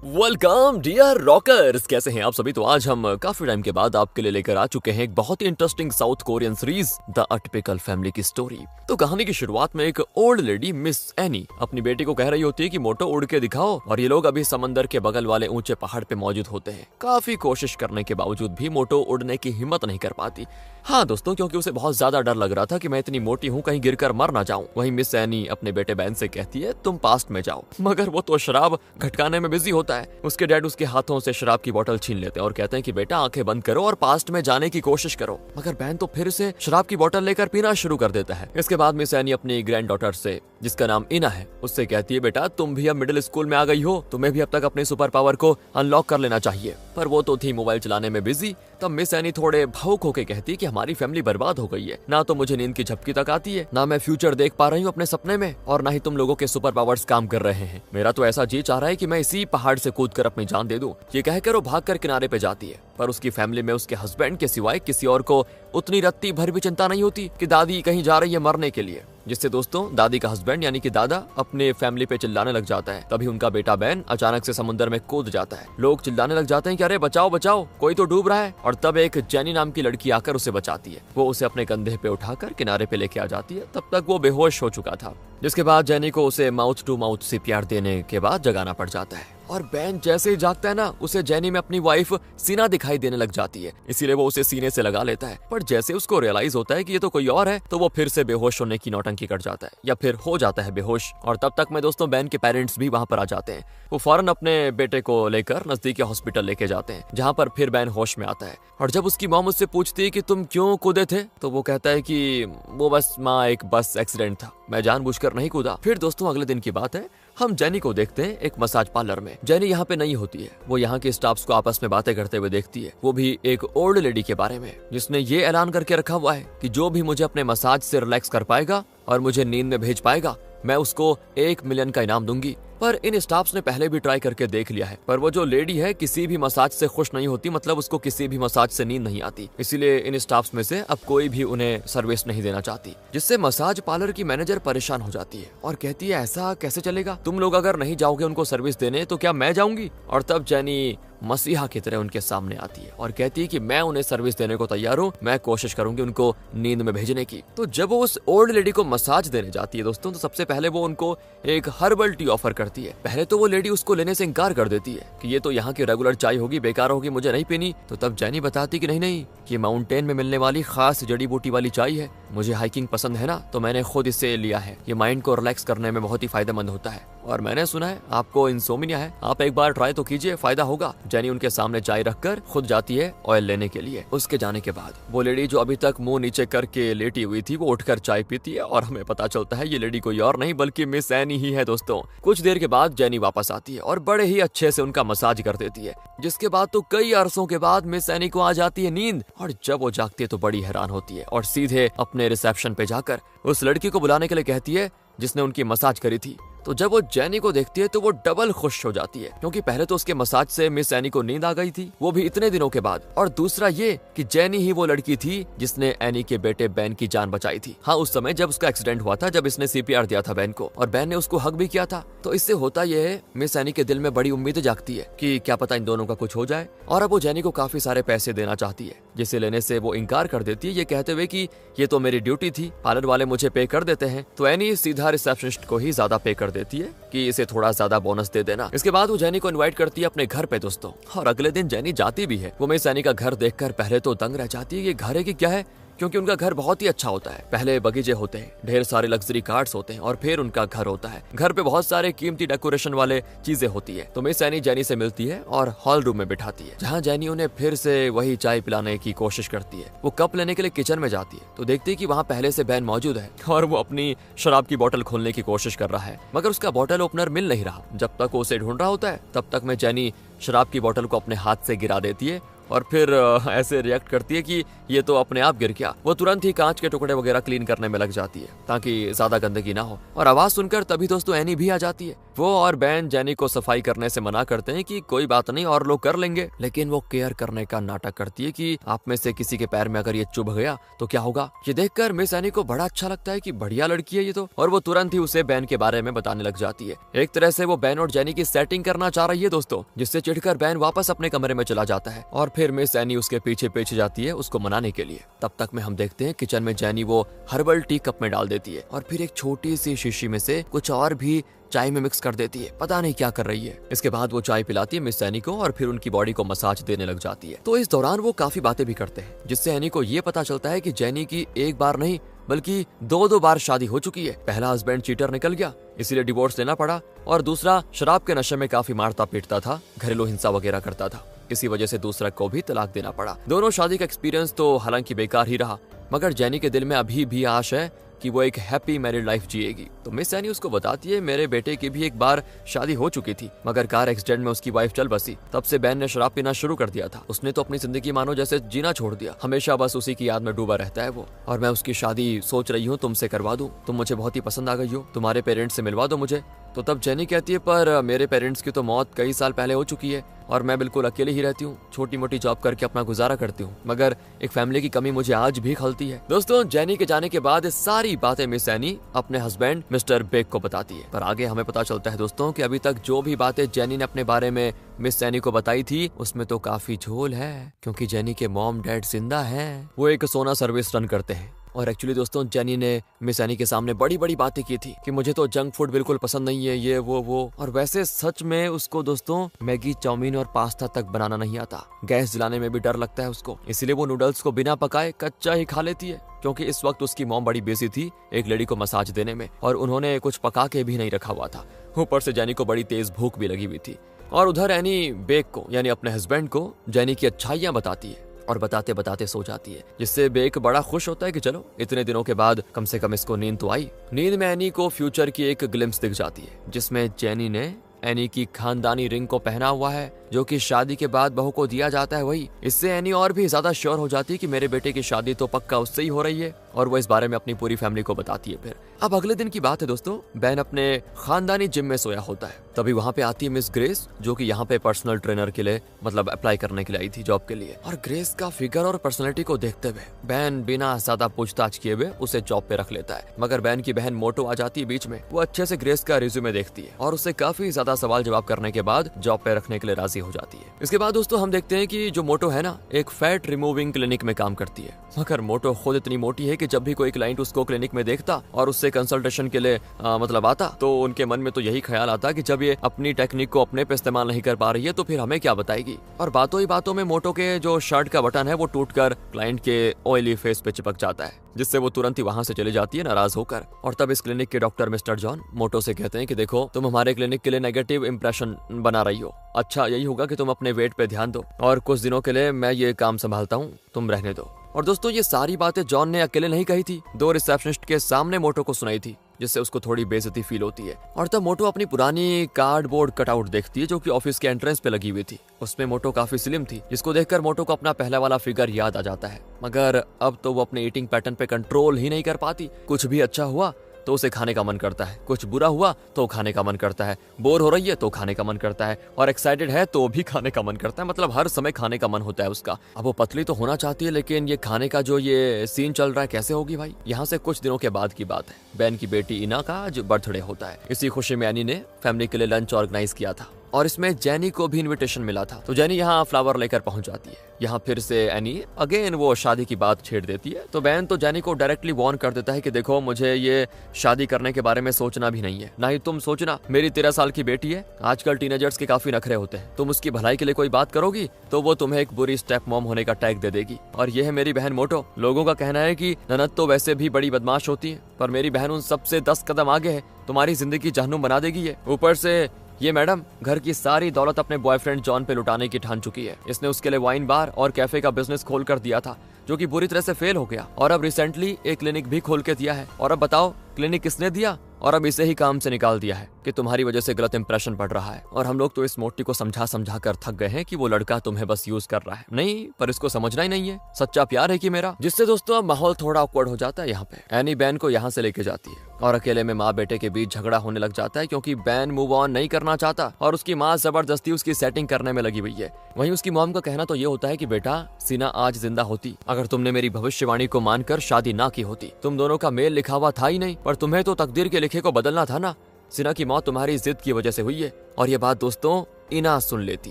Welcome dear rockers, कैसे हैं आप सभी। तो आज हम काफी टाइम के बाद आपके लिए लेकर आ चुके हैं एक बहुत ही interesting South Korean series the atypical family की स्टोरी। तो कहानी की शुरुआत में एक ओल्ड लेडी मिस एनी अपनी बेटी को कह रही होती है कि मोटो उड़ के दिखाओ, और ये लोग अभी समंदर के बगल वाले ऊंचे पहाड़ पे मौजूद होते हैं। काफी कोशिश करने के बावजूद भी मोटो उड़ने की हिम्मत नहीं कर पाती। हाँ दोस्तों, क्योंकि उसे बहुत ज्यादा डर लग रहा था कि मैं इतनी मोटी हूँ, कहीं गिरकर मर ना जाऊं। वहीं मिस एनी अपने बेटे बैन से कहती है तुम पास्ट में जाओ, मगर वो तो शराब घटकाने में बिजी होता है। उसके डैड उसके हाथों से शराब की बोतल छीन लेते हैं और कहते हैं कि बेटा आंखें बंद करो और पास्ट में जाने की कोशिश करो। मगर बैन तो फिर से शराब की बोतल लेकर पीना शुरू कर देता है। इसके बाद मिस एनी अपनी ग्रैंड डॉटर से, जिसका नाम इना है, उससे कहती है बेटा तुम भी अब मिडिल स्कूल में आ गई हो, तुम्हें भी अब तक अपने सुपर पावर को अनलॉक कर लेना चाहिए। पर वो तो थी मोबाइल चलाने में बिजी। तब मिस एनी थोड़े भावुक होकर कहती कि हमारी फैमिली बर्बाद हो गई है, ना तो मुझे नींद की झपकी तक आती है, ना मैं फ्यूचर देख पा रही हूँ अपने सपने में, और ना ही तुम लोगों के सुपर पावर्स काम कर रहे हैं। मेरा तो ऐसा जी चाह रहा है कि मैं इसी पहाड़ से कूदकर अपनी जान दे दूं। ये कहकर वो भागकर किनारे पे जाती है। पर उसकी फैमिली में उसके हस्बैंड के सिवाय किसी और को उतनी रत्ती भर भी चिंता नहीं होती कि दादी कहीं जा रही है मरने के लिए। जिससे दोस्तों दादी का हस्बैंड यानी कि दादा अपने फैमिली पे चिल्लाने लग जाता है। तभी उनका बेटा बैन अचानक से समुद्र में कूद जाता है। लोग चिल्लाने लग जाते हैं कि अरे बचाओ बचाओ, कोई तो डूब रहा है। और तब एक जेनी नाम की लड़की आकर उसे बचाती है। वो उसे अपने कंधे पे उठाकर किनारे पे लेके आ जाती है। तब तक वो बेहोश हो चुका था, जिसके बाद जेनी को उसे माउथ टू माउथ सीपीआर देने के बाद जगाना पड़ जाता है। और बैन जैसे ही जागता है ना, उसे जेनी में अपनी वाइफ सीना दिखाई देने लग जाती है। इसीलिए वो उसे सीने से लगा लेता है। पर जैसे उसको रियलाइज होता है कि ये तो कोई और है, तो वो फिर से बेहोश होने की नौटंकी कर जाता है, या फिर हो जाता है बेहोश। और तब तक में दोस्तों बैन के पेरेंट्स भी वहां पर आ जाते हैं। वो फौरन अपने बेटे को लेकर नजदीकी हॉस्पिटल लेके जाते हैं, जहां पर फिर बैन होश में आता है। और जब उसकी मॉम उससे पूछती है कि तुम क्यों कूदे थे, तो वो कहता है कि वो बस माँ एक बस एक्सीडेंट था, मैं जानबूझकर नहीं कूदा। फिर दोस्तों अगले दिन की बात है, हम जेनी को देखते हैं एक मसाज पार्लर में। जेनी यहाँ पे नहीं होती है। वो यहाँ के स्टाफ्स को आपस में बातें करते हुए देखती है, वो भी एक ओल्ड लेडी के बारे में, जिसने ये ऐलान करके रखा हुआ है कि जो भी मुझे अपने मसाज से रिलैक्स कर पाएगा और मुझे नींद में भेज पाएगा, मैं उसको 1 मिलियन का इनाम दूंगी। पर इन स्टाफ्स ने पहले भी ट्राई करके देख लिया है, पर वो जो लेडी है किसी भी मसाज से खुश नहीं होती, मतलब उसको किसी भी मसाज से नींद नहीं आती। इसीलिए इन स्टाफ्स में से अब कोई भी उन्हें सर्विस नहीं देना चाहती, जिससे मसाज पार्लर की मैनेजर परेशान हो जाती है और कहती है ऐसा कैसे चलेगा, तुम लोग अगर नहीं जाओगे उनको सर्विस देने तो क्या मैं जाऊंगी। और तब जेनी मसीहा की तरह उनके सामने आती है और कहती है कि मैं उन्हें सर्विस देने को तैयार हूँ, मैं कोशिश करूंगी उनको नींद में भेजने की। तो जब वो उस ओल्ड लेडी को मसाज देने जाती है दोस्तों, तो सबसे पहले वो उनको एक हर्बल टी ऑफर करती है। पहले तो वो लेडी उसको लेने से इनकार कर देती है कि ये तो यहाँ की रेगुलर चाय होगी, बेकार होगी, मुझे नहीं पीनी। तो तब जेनी बताती कि नहीं नहीं, ये माउंटेन में मिलने वाली खास जड़ी बूटी वाली चाय है, मुझे हाइकिंग पसंद है ना, तो मैंने खुद इसे लिया है। ये माइंड को रिलैक्स करने में बहुत ही फायदेमंद होता है, और मैंने सुना है आपको इंसोमिनिया है, आप एक बार ट्राई तो कीजिए, फायदा होगा। जेनी उनके सामने चाय रखकर खुद जाती है ऑयल लेने के लिए। उसके जाने के बाद वो लेडी जो अभी तक मुंह नीचे करके लेटी हुई थी, वो उठकर चाय पीती है, और हमें पता चलता है ये लेडी कोई और नहीं बल्कि मिस एनी ही है दोस्तों। कुछ देर के बाद जेनी वापस आती है और बड़े ही अच्छे से उनका मसाज कर देती है, जिसके बाद तो कई अरसों के बाद मिस एनी को आ जाती है नींद। और जब वो जागती है तो बड़ी हैरान होती है और सीधे अपने रिसेप्शन पे जाकर उस लड़की को बुलाने के लिए कहती है जिसने उनकी मसाज करी थी। तो जब वो जेनी को देखती है तो वो डबल खुश हो जाती है, क्योंकि पहले तो उसके मसाज से मिस एनी को नींद आ गई थी, वो भी इतने दिनों के बाद, और दूसरा ये कि जेनी ही वो लड़की थी जिसने एनी के बेटे बैन की जान बचाई थी। हाँ, उस समय जब उसका एक्सीडेंट हुआ था, जब इसने सीपीआर दिया था बैन को, और बैन ने उसको हक भी किया था। तो इससे होता यह है, मिस एनी के दिल में बड़ी उम्मीदें जागती है कि क्या पता इन दोनों का कुछ हो जाए। और अब वो जेनी को काफी सारे पैसे देना चाहती है, जिसे लेने से वो इनकार कर देती है, ये कहते हुए कि ये तो मेरी ड्यूटी थी, पार्लर वाले मुझे पे कर देते हैं। तो एनी सीधा रिसेप्शनिस्ट को ही ज्यादा पे कर देती है कि इसे थोड़ा ज्यादा बोनस दे देना। इसके बाद वो जेनी को इनवाइट करती है अपने घर पे दोस्तों, और अगले दिन जेनी जाती भी है। वो मिस एनी का घर देखकर पहले तो दंग रह जाती है, ये घर है कि क्या है, क्योंकि उनका घर बहुत ही अच्छा होता है। पहले बगीचे होते हैं, ढेर सारे लग्जरी कार्स होते हैं, और फिर उनका घर होता है। घर पे बहुत सारे कीमती डेकोरेशन वाले चीजें होती है। तो मिस एनी जेनी से मिलती है और हॉल रूम में बिठाती है, जहाँ जेनी उन्हें फिर से वही चाय पिलाने की कोशिश करती है। वो कप लेने के लिए किचन में जाती है तो देखती है कि वहाँ पहले से बैन मौजूद है, और वो अपनी शराब की बोतल खोलने की कोशिश कर रहा है, मगर उसका बोतल ओपनर मिल नहीं रहा। जब तक वो उसे ढूंढ रहा होता है, तब तक में जेनी शराब की बोतल को अपने हाथ से गिरा देती है और फिर ऐसे रिएक्ट करती है कि ये तो अपने आप गिर गया। वो तुरंत ही कांच के टुकड़े वगैरह क्लीन करने में लग जाती है ताकि ज्यादा गंदगी ना हो। और आवाज सुनकर तभी दोस्तों एनी भी आ जाती है। वो और बैन जेनी को सफाई करने से मना करते हैं कि कोई बात नहीं और लोग कर लेंगे, लेकिन वो केयर करने का नाटक करती है कि आप में से किसी के पैर में अगर ये चुभ गया तो क्या होगा। ये देखकर मिस एनी को बड़ा अच्छा लगता है कि बढ़िया लड़की है ये तो, और वो तुरंत ही उसे बैन के बारे में बताने लग जाती है। एक तरह से वो बैन और जेनी की सेटिंग करना चाह रही है दोस्तों, जिससे चिढ़कर बैन वापस अपने कमरे में चला जाता है और फिर मिस एनी उसके पीछे पीछे जाती है उसको मनाने के लिए। तब तक में हम देखते हैं किचन में जेनी वो हर्बल टी कप में डाल देती है और फिर एक छोटी सी शीशी में से कुछ और भी चाय में मिक्स कर देती है। पता नहीं क्या कर रही है। इसके बाद वो चाय पिलाती है मिस एनी को और फिर उनकी बॉडी को मसाज देने लग जाती है। तो इस दौरान वो काफी बातें भी करते हैं, जिससे एनी को ये पता चलता है कि जेनी की एक बार नहीं बल्कि दो बार शादी हो चुकी है। पहला हस्बैंड चीटर निकल गया, इसीलिए डिवोर्स लेना पड़ा, और दूसरा शराब के नशे में काफी मारता पीटता था, घरेलू हिंसा वगैरह करता था, इसी वजह से दूसरा को भी तलाक देना पड़ा। दोनों शादी का एक्सपीरियंस तो हालांकि बेकार ही रहा, मगर जेनी के दिल में अभी भी आश है कि वो एक हैप्पी मैरिड लाइफ जिएगी। तो मिस एनी उसको बताती है मेरे बेटे की भी एक बार शादी हो चुकी थी, मगर कार एक्सीडेंट में उसकी वाइफ चल बसी। तब से बैन ने शराब पीना शुरू कर दिया था। उसने तो अपनी जिंदगी मानो जैसे जीना छोड़ दिया, हमेशा बस उसी की याद में डूबा रहता है वो। और मैं उसकी शादी सोच रही हूँ तुमसे करवा दूं, तुम मुझे बहुत ही पसंद आ गई हो, तुम्हारे पेरेंट्स से मिलवा दो मुझे। तो तब जेनी कहती है पर मेरे पेरेंट्स की तो मौत कई साल पहले हो चुकी है और मैं बिल्कुल अकेले ही रहती हूँ, छोटी मोटी जॉब करके अपना गुजारा करती हूँ, मगर एक फैमिली की कमी मुझे आज भी खलती है। दोस्तों जेनी के जाने के बाद सारी बातें मिस एनी अपने हस्बैंड मिस्टर बेक को बताती है, पर आगे हमें पता चलता है दोस्तों कि अभी तक जो भी बातें जेनी ने अपने बारे में मिस एनी को बताई थी उसमें तो काफी झोल है, क्योंकि जेनी के मॉम डैड जिंदा हैं। वो एक सोना सर्विस रन करते हैं और एक्चुअली दोस्तों जेनी ने मिस एनी के सामने बड़ी बड़ी बातें की थी कि मुझे तो जंक फूड बिल्कुल पसंद नहीं है, ये वो। और वैसे सच में उसको दोस्तों मैगी, चाउमीन और पास्ता तक बनाना नहीं आता, गैस जलाने में भी डर लगता है उसको, इसीलिए वो नूडल्स को बिना पकाए कच्चा ही खा लेती है, क्योंकि इस वक्त उसकी मॉम बड़ी बिजी थी एक लेडी को मसाज देने में और उन्होंने कुछ पका के भी नहीं रखा हुआ था। ऊपर से जेनी को बड़ी तेज भूख भी लगी हुई थी। और उधर एनी बेक को यानी अपने हस्बैंड को जेनी की अच्छाइयां बताती है और बताते बताते सो जाती है, जिससे बेक बड़ा खुश होता है कि चलो इतने दिनों के बाद कम से कम इसको नींद तो आई। नींद में एनी को फ्यूचर की एक ग्लिम्स दिख जाती है, जिसमें जेनी ने एनी की खानदानी रिंग को पहना हुआ है जो कि शादी के बाद बहू को दिया जाता है वही। इससे एनी और भी ज्यादा श्योर हो जाती है कि मेरे बेटे की शादी तो पक्का उससे ही हो रही है और वो इस बारे में अपनी पूरी फैमिली को बताती है। फिर अब अगले दिन की बात है दोस्तों, बैन अपने खानदानी जिम में सोया होता है, तभी वहाँ पे आती है मिस ग्रेस जो कि यहाँ पे पर्सनल ट्रेनर के लिए मतलब अप्लाई करने के लिए आई थी जॉब के लिए। और ग्रेस का फिगर और पर्सनैलिटी को देखते हुए बैन बिना ज्यादा पूछताछ किए हुए उसे जॉब पे रख लेता है, मगर बैन की बहन मोटो आ जाती है बीच में। वो अच्छे से ग्रेस का रिज्यूमे देखती है और उससे काफी ज्यादा सवाल जवाब करने के बाद जॉब पे रखने के लिए राजी हो जाती है। इसके बाद दोस्तों हम देखते हैं कि जो मोटो है ना एक फैट रिमूविंग क्लिनिक में काम करती है, मगर मोटो खुद इतनी मोटी है कि जब भी कोई क्लाइंट उसको क्लिनिक में देखता और उससे कंसल्टेशन के लिए मतलब आता तो उनके मन में तो यही ख्याल आता कि जब ये अपनी टेक्निक को अपने पे इस्तेमाल नहीं कर पा रही है तो फिर हमें क्या बताएगी। और बातों ही बातों में मोटो के जो शर्ट का बटन है वो टूटकर क्लाइंट के ऑयली फेस पे चिपक जाता है, जिससे वो तुरंत ही वहां से चली जाती है नाराज होकर। और तब इस क्लिनिक के डॉक्टर मिस्टर जॉन मोटो से कहते हैं कि देखो तुम हमारे क्लिनिक के लिए नेगेटिव इंप्रेशन बना रही हो, अच्छा यही होगा कि तुम अपने वेट पे ध्यान दो और कुछ दिनों के लिए मैं ये काम संभालता हूँ, तुम रहने दो। और दोस्तों ये सारी बातें जॉन ने अकेले नहीं कही थी, 2 रिसेप्शनिस्ट के सामने मोटो को सुनाई थी, जिससे उसको थोड़ी बेइज्जती फील होती है। और तब मोटो अपनी पुरानी कार्डबोर्ड कटआउट देखती है जो कि ऑफिस के एंट्रेंस पे लगी हुई थी। उसमें मोटो काफी स्लिम थी, जिसको देखकर मोटो को अपना पहला वाला फिगर याद आ जाता है, मगर अब तो वो अपने ईटिंग पैटर्न पे कंट्रोल ही नहीं कर पाती। कुछ भी अच्छा हुआ तो उसे खाने का मन करता है, कुछ बुरा हुआ तो खाने का मन करता है, बोर हो रही है तो खाने का मन करता है, और एक्साइटेड है तो भी खाने का मन करता है, मतलब हर समय खाने का मन होता है उसका। अब वो पतली तो होना चाहती है, लेकिन ये खाने का जो ये सीन चल रहा है कैसे होगी भाई। यहाँ से कुछ दिनों के बाद की बात है, बैन की बेटी इना का आज बर्थडे होता है। इसी खुशी में एनी ने फैमिली के लिए लंच ऑर्गेनाइज किया था और इसमें जेनी को भी इनविटेशन मिला था। तो जेनी यहाँ फ्लावर लेकर पहुंच जाती है। यहाँ फिर से एनी अगेन वो शादी की बात छेड़ देती है। तो बैन तो जेनी को डायरेक्टली वार्न कर देता है कि देखो मुझे ये शादी करने के बारे में सोचना भी नहीं है, ना ही तुम सोचना। मेरी 13 साल की बेटी है, आजकल टीनेजर्स के काफी नखरे होते हैं, तुम उसकी भलाई के लिए कोई बात करोगी तो वो तुम्हें एक बुरी स्टेप मॉम होने का टैग दे देगी। और ये है मेरी बहन मोटो। लोगों का कहना है कि ननद तो वैसे भी बड़ी बदमाश होती है, पर मेरी बहन उन सबसे 10 कदम आगे है, तुम्हारी जिंदगी जहन्नुम बना देगी ये। ऊपर से ये मैडम घर की सारी दौलत अपने बॉयफ्रेंड जॉन पे लुटाने की ठान चुकी है। इसने उसके लिए वाइन बार और कैफे का बिजनेस खोल कर दिया था, जो कि बुरी तरह से फेल हो गया, और अब रिसेंटली एक क्लिनिक भी खोल के दिया है। और अब बताओ क्लिनिक किसने दिया और अब इसे ही काम से निकाल दिया है कि तुम्हारी वजह से गलत इंप्रेशन पड़ रहा है। और हम लोग तो इस मोटी को समझा समझा कर थक गए हैं कि वो लड़का तुम्हें बस यूज कर रहा है। नहीं, पर इसको समझना ही नहीं है सच्चा प्यार है कि मेरा। जिससे दोस्तों अब माहौल थोड़ा ऑकवर्ड हो जाता है। यहाँ पे एनी बैन को यहाँ से लेके जाती है और अकेले में माँ बेटे के बीच झगड़ा होने लग जाता है क्योंकि बैन मूव ऑन नहीं करना चाहता और उसकी माँ जबरदस्ती उसकी सेटिंग करने में लगी हुई है। वहीं उसकी मॉम का कहना तो ये होता है कि बेटा, सीना आज जिंदा होती अगर तुमने मेरी भविष्यवाणी को मानकर शादी ना की होती। तुम दोनों का मेल लिखा हुआ था ही नहीं, पर तुम्हें तो तकदीर के लिखे को बदलना था ना। सिना की मौत तुम्हारी जिद की वजह से हुई है। और ये बात दोस्तों इना सुन लेती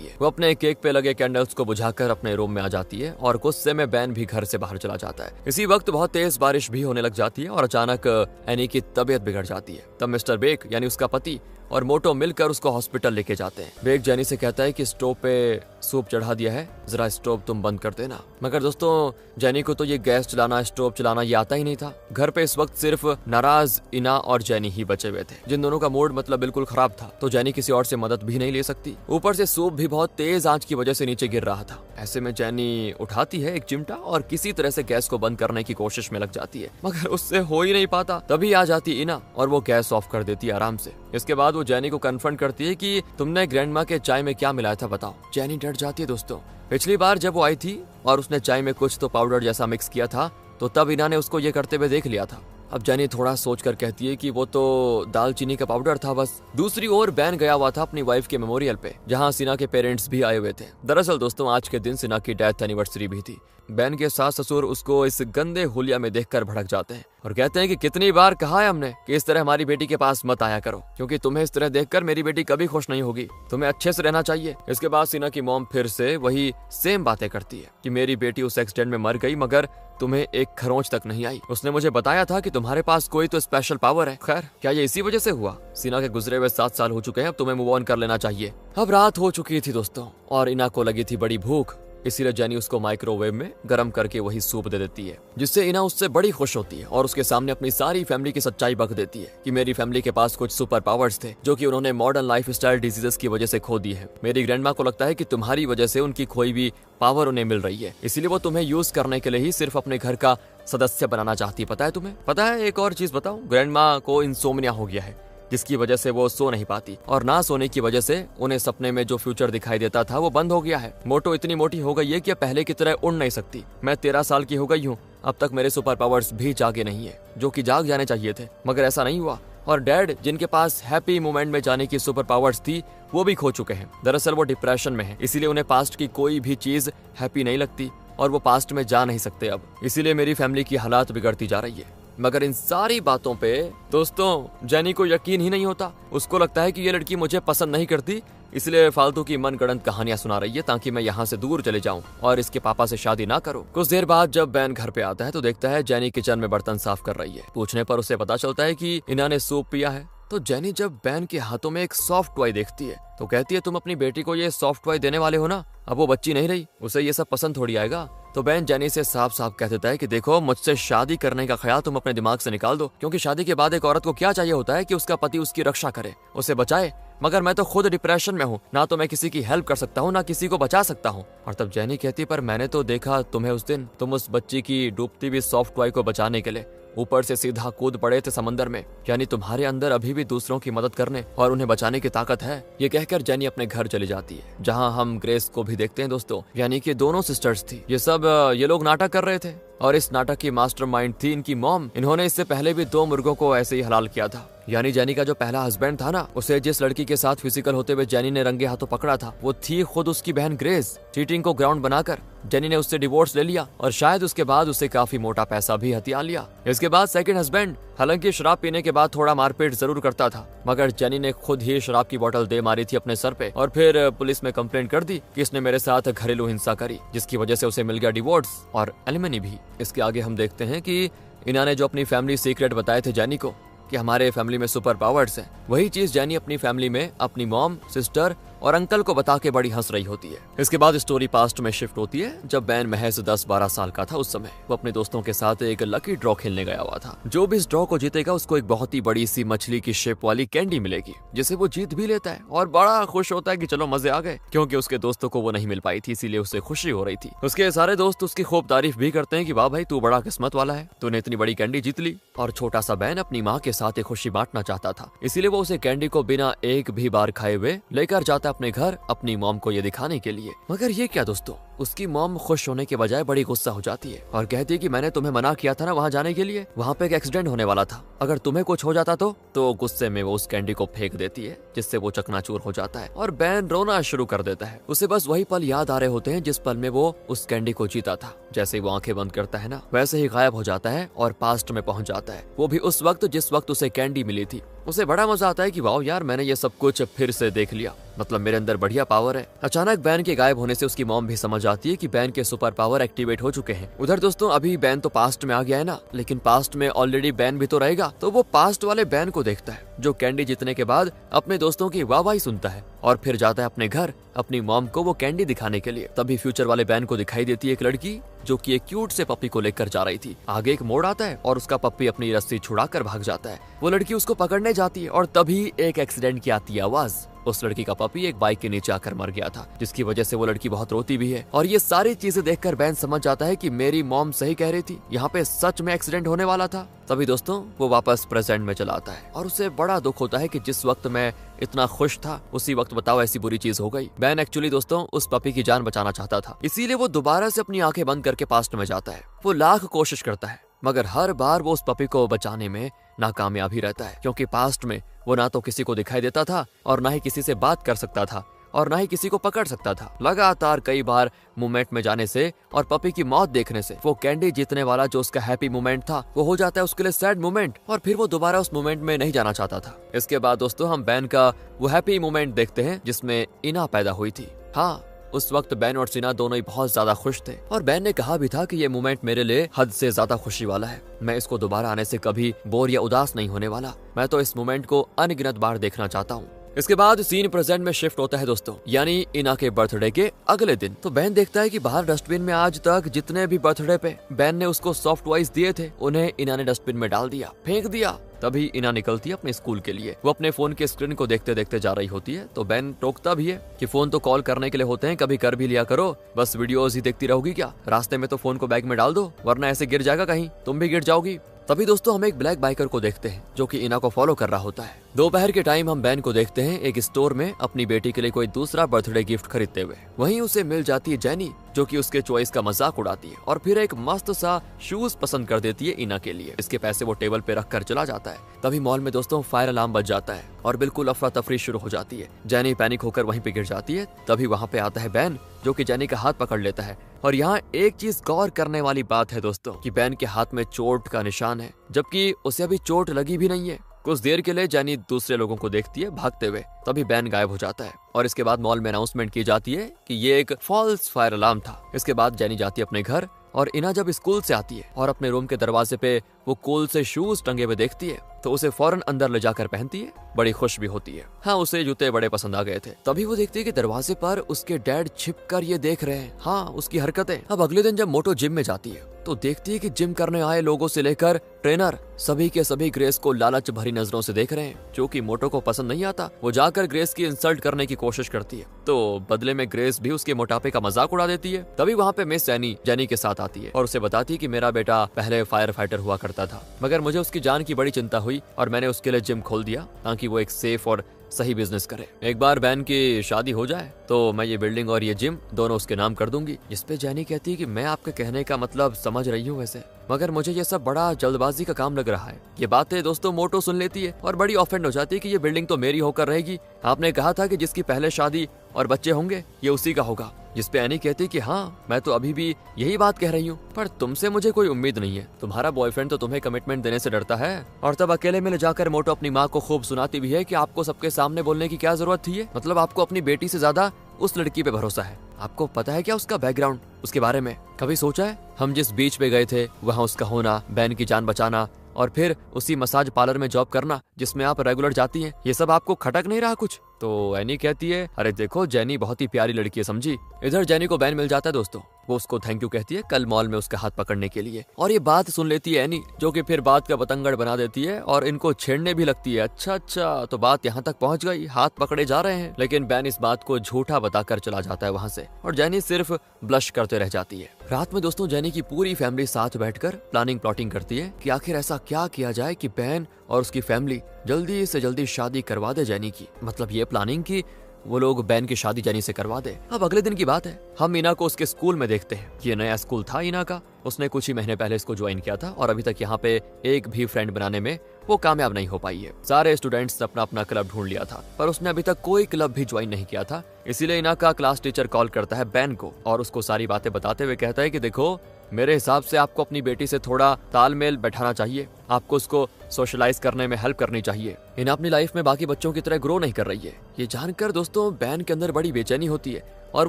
है। वो अपने केक पे लगे कैंडल्स को बुझाकर अपने रूम में आ जाती है और गुस्से में बैन भी घर से बाहर चला जाता है। इसी वक्त बहुत तेज बारिश भी होने लग जाती है और अचानक एनी की तबीयत बिगड़ जाती है। तब मिस्टर बेक यानी उसका पति और मोटो मिलकर उसको हॉस्पिटल लेके जाते हैं। बेक जेनी से कहता है कि स्टोव पे सूप चढ़ा दिया है, जरा स्टोव तुम बंद कर देना। मगर दोस्तों जेनी को तो ये गैस चलाना, स्टोव चलाना ये आता ही नहीं था। घर पे इस वक्त सिर्फ नाराज इना और जेनी ही बचे हुए थे, जिन दोनों का मूड मतलब बिल्कुल खराब था। तो जेनी किसी और से मदद भी नहीं ले सकती। ऊपर से सूप भी बहुत तेज आंच की वजह से नीचे गिर रहा था। ऐसे में जेनी उठाती है एक चिमटा और किसी तरह से गैस को बंद करने की कोशिश में लग जाती है, मगर उससे हो ही नहीं पाता। तभी आ जाती इना और वो गैस ऑफ कर देती है आराम से। इसके बाद वो जेनी को कन्फ्रंट करती है कि तुमने ग्रैंडमा के चाय में क्या मिलाया था बताओ। जेनी डर जाती है दोस्तों। पिछली बार जब वो आई थी और उसने चाय में कुछ तो पाउडर जैसा मिक्स किया था, तो तब इना ने उसको ये करते हुए देख लिया था। अब जेनी थोड़ा सोचकर कहती है कि वो तो दालचीनी का पाउडर था बस। दूसरी ओर बैन गया हुआ था अपनी वाइफ के मेमोरियल पे, जहां सिना के पेरेंट्स भी आए हुए थे। दरअसल दोस्तों आज के दिन सिना की डेथ एनिवर्सरी भी थी। बैन के सास ससुर उसको इस गंदे हुलिया में देखकर भड़क जाते हैं और कहते हैं कि कितनी बार कहा है हमने कि इस तरह हमारी बेटी के पास मत आया करो, क्योंकि तुम्हें इस तरह देखकर मेरी बेटी कभी खुश नहीं होगी। तुम्हें अच्छे से रहना चाहिए। इसके बाद सिना की मॉम फिर से वही सेम बातें करती है कि मेरी बेटी उस एक्सीडेंट में मर गई, मगर तुम्हें एक खरोंच तक नहीं आई। उसने मुझे बताया था कि तुम्हारे पास कोई तो स्पेशल पावर है। खैर, क्या ये इसी वजह से हुआ? सिना के गुजरे हुए 7 साल हो चुके हैं, अब तुम्हें मूव ऑन कर लेना चाहिए। अब रात हो चुकी थी दोस्तों और इना को लगी थी बड़ी भूख, इसीलिए जेनी उसको माइक्रोवेव में गर्म करके वही सूप दे देती है, जिससे इना उससे बड़ी खुश होती है और उसके सामने अपनी सारी फैमिली की सच्चाई बक देती है कि मेरी फैमिली के पास कुछ सुपर पावर्स थे जो कि उन्होंने मॉडर्न लाइफस्टाइल डिजीजेस की वजह से खो दी है। मेरी ग्रैंडमा को लगता है कि तुम्हारी वजह से उनकी खोई हुई पावर उन्हें मिल रही है, इसीलिए वो तुम्हें यूज करने के लिए ही सिर्फ अपने घर का सदस्य बनाना चाहती। पता है तुम्हें? पता है एक और चीज बताऊं, ग्रैंडमा को इंसोम्निया हो गया है, जिसकी वजह से वो सो नहीं पाती और ना सोने की वजह से उन्हें सपने में जो फ्यूचर दिखाई देता था वो बंद हो गया है। मोटो इतनी मोटी हो गई है कि पहले की तरह उड़ नहीं सकती। मैं 13 साल की हो गई हूँ, अब तक मेरे सुपर पावर्स भी जागे नहीं है, जो कि जाग जाने चाहिए थे, मगर ऐसा नहीं हुआ। और डैड, जिनके पास हैप्पी मोमेंट में जाने की सुपर पावर्स थी, वो भी खो चुके हैं। दरअसल वो डिप्रेशन में है, इसीलिए उन्हें पास्ट की कोई भी चीज हैप्पी नहीं लगती और वो पास्ट में जा नहीं सकते अब। इसीलिए मेरी फैमिली की हालात बिगड़ती जा रही है। मगर इन सारी बातों पे दोस्तों जेनी को यकीन ही नहीं होता। उसको लगता है कि ये लड़की मुझे पसंद नहीं करती, इसलिए फालतू की मनगढ़ंत कहानियां सुना रही है ताकि मैं यहाँ से दूर चले जाऊं और इसके पापा से शादी ना करूं। कुछ देर बाद जब बैन घर पे आता है तो देखता है जेनी किचन में बर्तन साफ कर रही है। पूछने पर उसे पता चलता है कि इना ने सूप पिया है। तो जेनी जब बैन के हाथों में एक सॉफ्ट टॉय देखती है तो कहती है, तुम अपनी बेटी को ये सॉफ्ट टॉय देने वाले हो ना? अब वो बच्ची नहीं रही, उसे ये सब पसंद थोड़ी आएगा। तो बैन जेनी से साफ साफ कह देता है कि देखो, मुझसे शादी करने का ख्याल तुम अपने दिमाग से निकाल दो, क्योंकि शादी के बाद एक औरत को क्या चाहिए होता है कि उसका पति उसकी रक्षा करे, उसे बचाए। मगर मैं तो खुद डिप्रेशन में हूँ, ना तो मैं किसी की हेल्प कर सकता हूँ ना किसी को बचा सकता हूँ। और तब जेनी कहती, पर मैंने तो देखा तुम्हें उस दिन, तुम उस बच्ची की डूबती हुई सॉफ्ट टॉय को बचाने के लिए ऊपर से सीधा कूद पड़े थे समंदर में। यानी तुम्हारे अंदर अभी भी दूसरों की मदद करने और उन्हें बचाने की ताकत है। ये कहकर जेनी अपने घर चली जाती है, जहां हम ग्रेस को भी देखते हैं दोस्तों, यानी कि दोनों सिस्टर्स थी। ये लोग नाटक कर रहे थे और इस नाटक की मास्टरमाइंड थी इनकी मॉम। इन्होंने इससे पहले भी 2 मुर्गों को ऐसे ही हलाल किया था। यानी जेनी का जो पहला हस्बैंड था ना, उसे जिस लड़की के साथ फिजिकल होते हुए जेनी ने रंगे हाथों पकड़ा था, वो थी खुद उसकी बहन ग्रेस। चीटिंग को ग्राउंड बनाकर जेनी ने उससे डिवोर्स ले लिया और शायद उसके बाद उससे काफी मोटा पैसा भी हथियार लिया। इसके बाद सेकंड हस्बैंड, हालांकि शराब पीने के बाद थोड़ा मारपीट जरूर करता था, मगर जेनी ने खुद ही शराब की बोतल दे मारी थी अपने सर पे और फिर पुलिस में कंप्लेंट कर दी कि इसने मेरे साथ घरेलू हिंसा करी, जिसकी वजह से उसे मिल गया डिवोर्स और एलिमनी भी। इसके आगे हम देखते हैं कि इना ने जो अपनी फैमिली सीक्रेट बताए थे जेनी को कि हमारे फैमिली में सुपर पावर्स हैं, वही चीज जेनी अपनी फैमिली में अपनी मॉम, सिस्टर और अंकल को बता के बड़ी हंस रही होती है। इसके बाद स्टोरी पास्ट में शिफ्ट होती है जब बैन महज 10-12 साल का था। उस समय वो अपने दोस्तों के साथ एक लकी ड्रॉ खेलने गया हुआ था। जो भी इस ड्रॉ को जीतेगा उसको एक बहुत ही बड़ी सी मछली की शेप वाली कैंडी मिलेगी, जिसे वो जीत भी लेता है और बड़ा खुश होता है कि चलो मजे आ गए, क्योंकि उसके दोस्तों को वो नहीं मिल पाई थी, इसीलिए उसे खुशी हो रही थी। उसके सारे दोस्त उसकी खूब तारीफ भी करते हैं कि वाह भाई तू बड़ा किस्मत वाला है, तूने इतनी बड़ी कैंडी जीत ली। और छोटा सा बैन अपनी माँ के साथ एक खुशी बांटना चाहता था, इसीलिए वो उसे कैंडी को बिना एक भी बार खाए हुए लेकर जाता अपने घर अपनी मॉम को ये दिखाने के लिए। मगर ये क्या दोस्तों, उसकी मॉम खुश होने के बजाय बड़ी गुस्सा हो जाती है और कहती है कि मैंने तुम्हें मना किया था ना वहाँ जाने के लिए, वहाँ पे एक एक्सीडेंट होने वाला था, अगर तुम्हें कुछ हो जाता तो गुस्से में वो उस कैंडी को फेंक देती है, जिससे वो चकनाचूर हो जाता है और बैन रोना शुरू कर देता है। उसे बस वही पल याद आ रहे होते हैं जिस पल में वो उस कैंडी को जीता था। जैसे ही वो आंखें बंद करता है ना, वैसे ही गायब हो जाता है और पास्ट में पहुंच जाता है, वो भी उस वक्त जिस वक्त उसे कैंडी मिली थी। उसे बड़ा मजा आता है कि वाओ यार मैंने ये सब कुछ फिर से देख लिया, मतलब मेरे अंदर बढ़िया पावर है। अचानक बैन के गायब होने से उसकी मॉम भी समझ जाती है कि बैन के सुपर पावर एक्टिवेट हो चुके हैं। उधर दोस्तों अभी बैन तो पास्ट में आ गया है ना, लेकिन पास्ट में ऑलरेडी बैन भी तो रहेगा, तो वो पास्ट वाले बैन को देखता है जो कैंडी जीतने के बाद अपने दोस्तों की वाहवाही सुनता है और फिर जाता है अपने घर अपनी मॉम को वो कैंडी दिखाने के लिए। तभी फ्यूचर वाले बैन को दिखाई देती है एक लड़की जो कि एक क्यूट से पप्पी को लेकर जा रही थी। आगे एक मोड़ आता है और उसका पप्पी अपनी रस्सी छुड़ाकर भाग जाता है। वो लड़की उसको पकड़ने जाती है और तभी एक एक्सीडेंट की आती है आवाज। उस लड़की का पपी एक बाइक के नीचे आकर मर गया था, जिसकी वजह से वो लड़की बहुत रोती भी है। और ये सारी चीजें देखकर बैन समझ जाता है कि मेरी मॉम सही कह रही थी, यहाँ पे सच में एक्सीडेंट होने वाला था। तभी दोस्तों वो वापस प्रेजेंट में चला आता है और उसे बड़ा दुख होता है कि जिस वक्त मैं इतना खुश था उसी वक्त बताओ ऐसी बुरी चीज हो गई। बैन एक्चुअली दोस्तों उस पपी की जान बचाना चाहता था, इसीलिए वो दोबारा से अपनी आंखें बंद करके पास्ट में जाता है। वो लाख कोशिश करता है मगर हर बार वो उस पपी को बचाने में नाकामयाब ही रहता है, क्योंकि पास्ट में वो ना तो किसी को दिखाई देता था और ना ही किसी से बात कर सकता था और ना ही किसी को पकड़ सकता था। लगातार कई बार मोमेंट में जाने से और पपी की मौत देखने से वो कैंडी जीतने वाला जो उसका हैप्पी मोमेंट था वो हो जाता है उसके लिए सैड मोमेंट, और फिर वो दोबारा उस मोमेंट में नहीं जाना चाहता था। इसके बाद दोस्तों हम बैन का वो हैप्पी मोमेंट देखते हैं जिसमें इना पैदा हुई थी। हाँ, उस वक्त बैन और सिना दोनों ही बहुत ज्यादा खुश थे और बैन ने कहा भी था कि ये मोमेंट मेरे लिए हद से ज्यादा खुशी वाला है, मैं इसको दोबारा आने से कभी बोर या उदास नहीं होने वाला, मैं तो इस मोमेंट को अनगिनत बार देखना चाहता हूँ। इसके बाद सीन प्रेजेंट में शिफ्ट होता है दोस्तों, यानी इना के बर्थडे के अगले दिन। तो बैन देखता है कि बाहर डस्टबिन में आज तक जितने भी बर्थडे पे बैन ने उसको सॉफ्ट टॉयज दिए थे उन्हें इना ने डस्टबिन में डाल दिया, फेंक दिया। तभी इना निकलती है अपने स्कूल के लिए। वो अपने फोन के स्क्रीन को देखते देखते जा रही होती है, तो बैन टोकता भी है कि फोन तो कॉल करने के लिए होते हैं, कभी कर भी लिया करो, बस वीडियोस ही देखती रहोगी क्या, रास्ते में तो फोन को बैग में डाल दो वरना ऐसे गिर जाएगा कहीं, तुम भी गिर जाओगी। तभी दोस्तों हम एक ब्लैक बाइकर को देखते हैं जो कि इना को फॉलो कर रहा होता है। दोपहर के टाइम हम बैन को देखते हैं एक स्टोर में अपनी बेटी के लिए कोई दूसरा बर्थडे गिफ्ट खरीदते हुए। वहीं उसे मिल जाती है जेनी जो कि उसके चॉइस का मजाक उड़ाती है और फिर एक मस्त सा शूज पसंद कर देती है इना के लिए। इसके पैसे वो टेबल पे रख कर चला जाता है। तभी मॉल में दोस्तों फायर अलार्म बज जाता है और बिल्कुल अफरा तफरी शुरू हो जाती है। जेनी पैनिक होकर वहीं पे गिर जाती है। तभी वहाँ पे आता है बैन जो कि जेनी का हाथ पकड़ लेता है। और यहाँ एक चीज गौर करने वाली बात है दोस्तों कि बैन के हाथ में चोट का निशान है, जबकि उसे अभी चोट लगी भी नहीं है। कुछ देर के लिए जेनी दूसरे लोगों को देखती है भागते हुए, तभी बैन गायब हो जाता है और इसके बाद मॉल में अनाउंसमेंट की जाती है कि ये एक फॉल्स फायर अलार्म था। इसके बाद जेनी जाती है अपने घर और इना जब स्कूल से आती है और अपने रूम के दरवाजे पे वो कूल से शूज टंगे हुए देखती है तो उसे फौरन अंदर ले जाकर पहनती है, बड़ी खुश भी होती है। हाँ, उसे जूते बड़े पसंद आ गए थे। तभी वो देखती है कि दरवाजे पर उसके डैड छिपकर ये देख रहे हैं, हाँ उसकी हरकतें। अब अगले दिन जब मोटो जिम में जाती है तो देखती है कि जिम करने आए लोगों से लेकर ट्रेनर सभी के सभी ग्रेस को लालच भरी नजरों से देख रहे हैं, जो कि मोटो को पसंद नहीं आता। वो जाकर ग्रेस की इंसल्ट करने की कोशिश करती है तो बदले में ग्रेस भी उसके मोटापे का मजाक उड़ा देती है। तभी वहाँ पे मिस जेनी के साथ आती है और उसे बताती है कि मेरा बेटा पहले फायर फाइटर हुआ करता था, मगर मुझे उसकी जान की बड़ी चिंता हुई और मैंने उसके लिए जिम खोल दिया ताकि वो एक सेफ और सही बिजनेस करे। एक बार बैन की शादी हो जाए तो मैं ये बिल्डिंग और ये जिम दोनों उसके नाम कर दूंगी। इस पे जेनी कहती है कि मैं आपके कहने का मतलब समझ रही हूँ वैसे, मगर मुझे ये सब बड़ा जल्दबाजी का काम लग रहा है। ये बातें दोस्तों मोटो सुन लेती है और बड़ी ऑफेंड हो जाती है कि ये बिल्डिंग तो मेरी होकर रहेगी, आपने कहा था कि जिसकी पहले शादी और बच्चे होंगे ये उसी का होगा। जिस पे एनी कहती कि हाँ मैं तो अभी भी यही बात कह रही हूँ, पर तुमसे मुझे कोई उम्मीद नहीं है, तुम्हारा बॉयफ्रेंड तो तुम्हें कमिटमेंट देने से डरता है। और तब अकेले में ले जाकर मोटो अपनी माँ को खूब सुनाती भी है कि आपको सबके सामने बोलने की क्या जरूरत थी, मतलब आपको अपनी बेटी से ज्यादा उस लड़की पे भरोसा है। आपको पता है क्या उसका बैकग्राउंड, उसके बारे में कभी सोचा है? हम जिस बीच पे गए थे वहाँ उसका होना, बैन की जान बचाना, और फिर उसी मसाज पार्लर में जॉब करना जिसमें आप रेगुलर जाती हैं, ये सब आपको खटक नहीं रहा कुछ? तो एनी कहती है, अरे देखो जेनी बहुत ही प्यारी लड़की है, समझी। इधर जेनी को बैन मिल जाता है दोस्तों, वो उसको थैंक यू कहती है कल मॉल में उसका हाथ पकड़ने के लिए। और ये बात सुन लेती है एनी, जो कि फिर बात का बतंगड़ बना देती है और इनको छेड़ने भी लगती है। अच्छा तो बात यहाँ तक पहुँच गई, हाथ पकड़े जा रहे हैं। लेकिन बैन इस बात को झूठा बताकर चला जाता है वहाँ से और जेनी सिर्फ ब्लश करते रह जाती है। रात में दोस्तों जेनी की पूरी फैमिली साथ बैठकर प्लानिंग करती है कि आखिर ऐसा क्या किया जाए कि बैन और उसकी फैमिली जल्दी से जल्दी शादी करवा दे जेनी की। मतलब ये प्लानिंग की वो लोग बैन की शादी जेनी से करवा दे। अब अगले दिन की बात है, हम ईना को उसके स्कूल में देखते हैं। ये नया स्कूल था ईना का, उसने कुछ ही महीने पहले इसको ज्वाइन किया था और अभी तक यहाँ पे एक भी फ्रेंड बनाने में वो कामयाब नहीं हो पाई है। सारे स्टूडेंट्स ने अपना अपना क्लब ढूंढ लिया था पर उसने अभी तक कोई क्लब भी ज्वाइन नहीं किया था। इसीलिए ईना का क्लास टीचर कॉल करता है बैन को और उसको सारी बातें बताते हुए कहता है कि देखो, मेरे हिसाब से आपको अपनी बेटी से थोड़ा तालमेल बैठाना चाहिए, आपको उसको सोशलाइज करने में हेल्प करनी चाहिए। इना अपनी लाइफ में बाकी बच्चों की तरह ग्रो नहीं कर रही है। ये जानकर दोस्तों बैन के अंदर बड़ी बेचैनी होती है और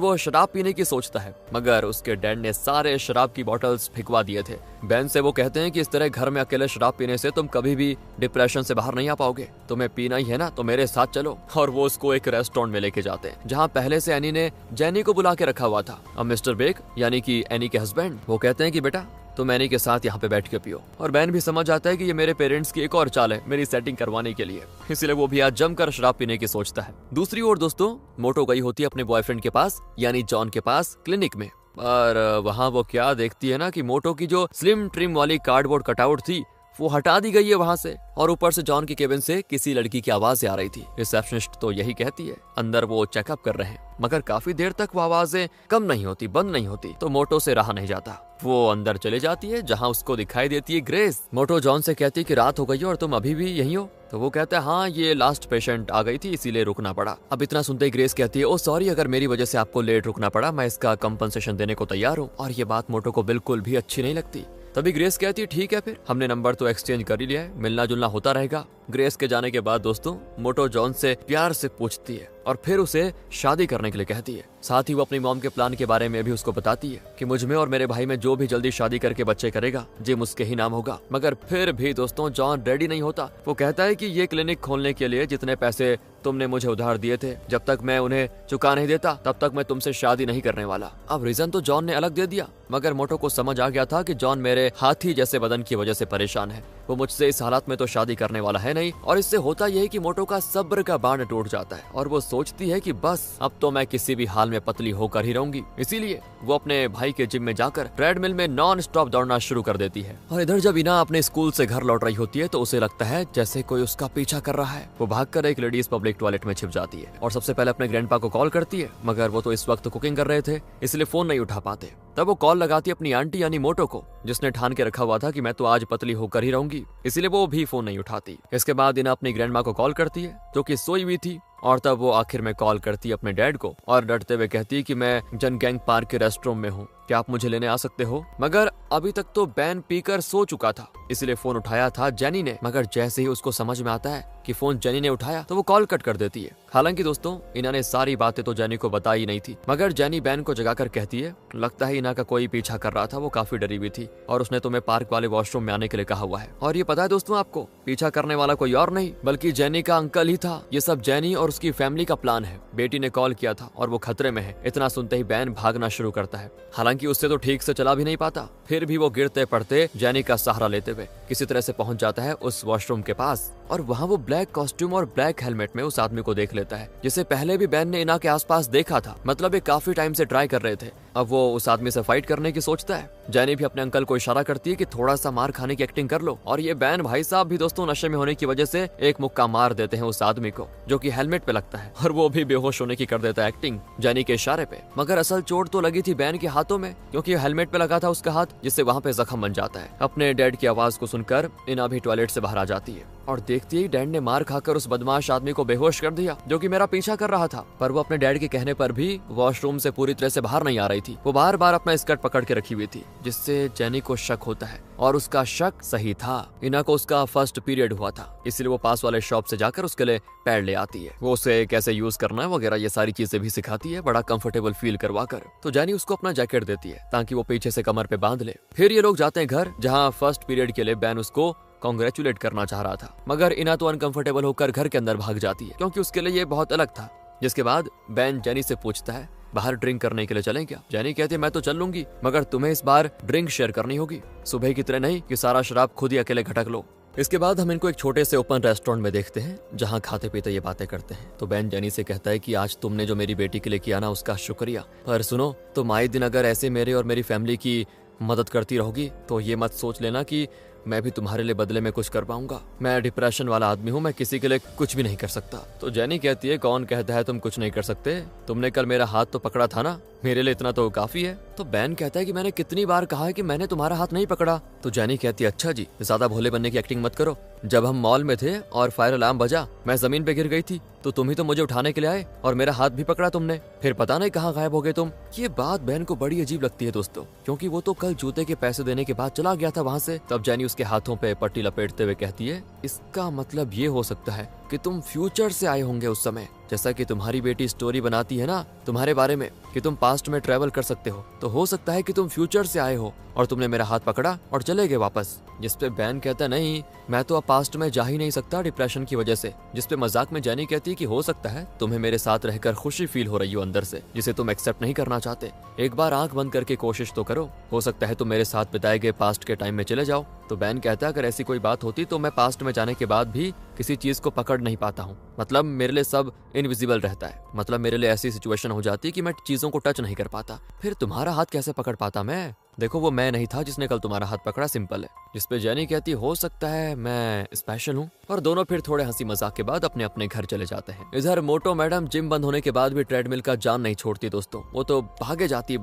वो शराब पीने की सोचता है, मगर उसके डैड ने सारे शराब की बॉटल्स फेंकवा दिए थे। बैन से वो कहते हैं कि इस तरह घर में अकेले शराब पीने से तुम कभी भी डिप्रेशन से बाहर नहीं आ पाओगे, तुम्हें पीना ही है ना तो मेरे साथ चलो। और वो उसको एक रेस्टोरेंट में लेके जाते हैं जहाँ पहले से एनी ने जेनी को बुला के रखा हुआ था। अब मिस्टर बेक यानी कि एनी के हस्बैंड वो कहते हैं कि बेटा तुम एनी के साथ यहाँ पे बैठ के पियो। और बैन भी समझ आता है कि ये मेरे पेरेंट्स की एक और चाल है मेरी सेटिंग करवाने के लिए, इसलिए वो भी आज जमकर शराब पीने की सोचता है। दूसरी ओर दोस्तों मोटो गई होती है अपने बॉयफ्रेंड के पास यानी जॉन के पास क्लिनिक में, और वहाँ वो क्या देखती है ना कि मोटो की जो स्लिम ट्रिम वाली कार्डबोर्ड कटआउट थी वो हटा दी गई है वहाँ से, और ऊपर से जॉन के केबिन से किसी लड़की की आवाज आ रही थी। रिसेप्शनिस्ट तो यही कहती है। अंदर वो चेकअप कर रहे हैं मगर काफी देर तक वो आवाजें कम नहीं होती, बंद नहीं होती, तो मोटो से रहा नहीं जाता। वो अंदर चले जाती है जहाँ उसको दिखाई देती है ग्रेस। मोटो जॉन से कहती है कि रात हो गई है और तुम अभी भी यहीं हो? तो वो कहता है हाँ ये लास्ट पेशेंट आ गई थी इसीलिए रुकना पड़ा। अब इतना सुनते ही ग्रेस कहती है ओ सॉरी, अगर मेरी वजह से आपको लेट रुकना पड़ा मैं इसका कंपनसेशन देने को तैयार हूँ। और ये बात मोटो को बिल्कुल भी अच्छी नहीं लगती। तभी ग्रेस कहती है ठीक है फिर हमने नंबर तो एक्सचेंज कर ही लिया है, मिलना जुलना होता रहेगा। ग्रेस के जाने के बाद दोस्तों मोटो जॉन से प्यार से पूछती है और फिर उसे शादी करने के लिए कहती है। साथ ही वो अपनी मॉम के प्लान के बारे में भी उसको बताती है कि मुझ में और मेरे भाई में जो भी जल्दी शादी करके बच्चे करेगा जिम उसके ही नाम होगा। मगर फिर भी दोस्तों जॉन रेडी नहीं होता। वो कहता है कि ये क्लिनिक खोलने के लिए जितने पैसे तुमने मुझे उधार दिए थे, जब तक मैं उन्हें चुका नहीं देता तब तक मैं तुमसे शादी नहीं करने वाला। अब रीजन तो जॉन ने अलग दे दिया, मगर मोटो को समझ आ गया था कि जॉन मेरे हाथी जैसे बदन की वजह से परेशान है, वो मुझसे इस हालत में तो शादी करने वाला है नहीं। और इससे होता यह है कि मोटो का सब्र का बांध टूट जाता है और वो सोचती है कि बस अब तो मैं किसी भी हाल में पतली होकर ही रहूंगी। इसीलिए वो अपने भाई के जिम में जाकर ट्रेडमिल में नॉन स्टॉप दौड़ना शुरू कर देती है। और इधर जब इना अपने स्कूल से घर लौट रही होती है तो उसे लगता है जैसे कोई उसका पीछा कर रहा है। वो भागकर एक लेडीज पब्लिक टॉयलेट में छिप जाती है और सबसे पहले अपने ग्रैंडपा को कॉल करती है, मगर वो तो इस वक्त कुकिंग कर रहे थे इसलिए फोन नहीं उठा पाते। तब वो कॉल लगाती है अपनी आंटी यानी मोटो को, जिसने ठान के रखा हुआ था कि मैं तो आज पतली होकर ही रहूंगी, इसलिए वो भी फोन नहीं उठाती। इसके बाद इना अपनी ग्रैंडमा को कॉल करती है जो कि सोई हुई थी, और तब वो आखिर में कॉल करती है अपने डैड को और डरते हुए कहती है कि मैं जनगैंग पार्क के रेस्टोरेंट में हूँ, क्या आप मुझे लेने आ सकते हो? मगर अभी तक तो बैन पीकर सो चुका था इसलिए फोन उठाया था जेनी ने। मगर जैसे ही उसको समझ में आता है कि फोन जेनी ने उठाया तो वो कॉल कट कर देती है। हालांकि दोस्तों इन्होंने सारी बातें तो जेनी को बताई नहीं थी, मगर जेनी बैन को जगाकर कहती है लगता है इना का कोई पीछा कर रहा था, वो काफी डरी हुई थी और उसने तुम्हें पार्क वाले वॉशरूम में आने के लिए कहा हुआ है। और ये पता है दोस्तों आपको, पीछा करने वाला कोई और नहीं बल्कि जेनी का अंकल ही था। ये सब जेनी और उसकी फैमिली का प्लान है। बेटी ने कॉल किया था और वो खतरे में है। इतना सुनते ही बैन भागना शुरू करता है। हालांकि उससे तो ठीक से चला भी नहीं पाता, फिर भी वो गिरते पड़ते जेनी का सहारा लेते हुए किसी तरह से पहुंच जाता है उस वॉशरूम के पास, और वहाँ वो ब्लैक कॉस्ट्यूम और ब्लैक हेलमेट में उस आदमी को देख लेता है जिसे पहले भी बैन ने इना के आसपास देखा था। मतलब ये काफी टाइम से ट्राई कर रहे थे। अब वो उस आदमी से फाइट करने की सोचता है। जेनी भी अपने अंकल को इशारा करती है कि थोड़ा सा मार खाने की एक्टिंग कर लो, और ये बैन भाई साहब भी दोस्तों नशे में होने की वजह से एक मुक्का मार देते हैं उस आदमी को जो कि हेलमेट पे लगता है, और वो भी बेहोश होने की कर देता है एक्टिंग जेनी के इशारे पे। मगर असल चोट तो लगी थी बैन के हाथों में, क्योंकि हेलमेट पे लगा था उसका हाथ, जिससे वहाँ पे जख्म बन जाता है। अपने डैड की आवाज को सुनकर इना भी टॉयलेट से बाहर आ जाती है और देखती ही डैड ने मार खाकर उस बदमाश आदमी को बेहोश कर दिया जो कि मेरा पीछा कर रहा था। पर वो अपने डैड के कहने पर भी वॉशरूम से पूरी तरह से बाहर नहीं आ रही थी। वो बार बार अपना स्कर्ट पकड़ के रखी हुई थी, जिससे जेनी को शक होता है, और उसका शक सही था। इना को उसका फर्स्ट पीरियड हुआ था, इसलिए वो पास वाले शॉप से जाकर उसके लिए पैड ले आती है। वो उसे कैसे यूज करना है वगैरह ये सारी चीजें भी सिखाती है, बड़ा कंफर्टेबल फील करवा कर। तो जेनी उसको अपना जैकेट देती है ताकि वो पीछे से कमर पे बांध ले। फिर ये लोग जाते हैं घर, जहाँ फर्स्ट पीरियड के लिए बैन उसको कॉन्ग्रेचुलेट करना चाह रहा था, मगर इना तो अनकंफर्टेबल होकर घर के अंदर भाग जाती है क्योंकि उसके लिए ये बहुत अलग था। जिसके बाद बेन जेनी से पूछता है बाहर ड्रिंक करने के लिए चलें क्या? जेनी कहती है मैं तो चल लूंगी, मगर तुम्हें इस बार ड्रिंक शेयर करनी होगी, सुबह की तरह नहीं कि सारा शराब खुद ही अकेले घटक लो। इसके बाद हम इनको एक छोटे से ओपन रेस्टोरेंट में देखते हैं जहां खाते पीते ये बातें करते हैं। तो बेन जेनी से कहता है कि आज तुमने जो मेरी बेटी के लिए किया ना उसका शुक्रिया, पर सुनो तुम आए दिन अगर ऐसे मेरे और मेरी फैमिली की मदद करती रहोगी तो ये मत सोच लेना कि मैं भी तुम्हारे लिए बदले में कुछ कर पाऊंगा। मैं डिप्रेशन वाला आदमी हूँ, मैं किसी के लिए कुछ भी नहीं कर सकता। तो जेनी कहती है कौन कहता है तुम कुछ नहीं कर सकते? तुमने कल मेरा हाथ तो पकड़ा था ना, मेरे लिए इतना तो काफी है। तो बेन कहता है कि मैंने कितनी बार कहा है कि मैंने तुम्हारा हाथ नहीं पकड़ा। तो जेनी कहती है अच्छा जी, ज्यादा भोले बनने की एक्टिंग मत करो। जब हम मॉल में थे और फायर अलार्म बजा, मैं जमीन पे गिर गई थी तो तुम ही तो मुझे उठाने के लिए आए और मेरा हाथ भी पकड़ा तुमने, फिर पता नहीं कहाँ गायब हो गए तुम। ये बात बेन को बड़ी अजीब लगती है दोस्तों, क्योंकि वो तो कल जूते के पैसे देने के बाद चला गया था वहाँ से। तब जेनी उसके हाथों पे पट्टी लपेटते हुए कहती है इसका मतलब ये हो सकता है कि तुम फ्यूचर से आए होंगे उस समय, जैसा कि तुम्हारी बेटी स्टोरी बनाती है ना तुम्हारे बारे में कि तुम पास्ट में ट्रेवल कर सकते हो, तो हो सकता है कि तुम फ्यूचर से आए हो और तुमने मेरा हाथ पकड़ा और चले गए वापस। जिसपे बेन कहता नहीं मैं तो अब पास्ट में जा ही नहीं सकता डिप्रेशन की वजह से। जिसपे मजाक में जेनी कहती है कि हो सकता है तुम्हें मेरे साथ रहकर खुशी फील हो रही हो अंदर से, जिसे तुम एक्सेप्ट नहीं करना चाहते। एक बार आंख बंद करके कोशिश तो करो, हो सकता है तुम मेरे साथ बिताए गए पास्ट के टाइम में चले जाओ। तो बेन कहता है अगर ऐसी कोई बात होती तो मैं पास्ट में जाने के बाद भी किसी चीज को पकड़ नहीं पाता हूँ, मतलब मेरे लिए सब इनविजिबल रहता है, मतलब मेरे लिए ऐसी सिचुएशन हो जाती है कि मैं चीजों को टच नहीं कर पाता। फिर तुम्हारा हाथ कैसे पकड़ पाता मैं? देखो वो मैं नहीं था जिसने कल तुम्हारा हाथ पकड़ा, सिंपल है। जिसपे जेनी कहती हो सकता है मैं स्पेशल हूँ। और दोनों फिर थोड़े हंसी मजाक के बाद अपने अपने घर चले जाते हैं। इधर मोटो मैडम जिम बंद होने के बाद भी ट्रेडमिल का जान नहीं छोड़ती दोस्तों, वो तो भागे जाती है।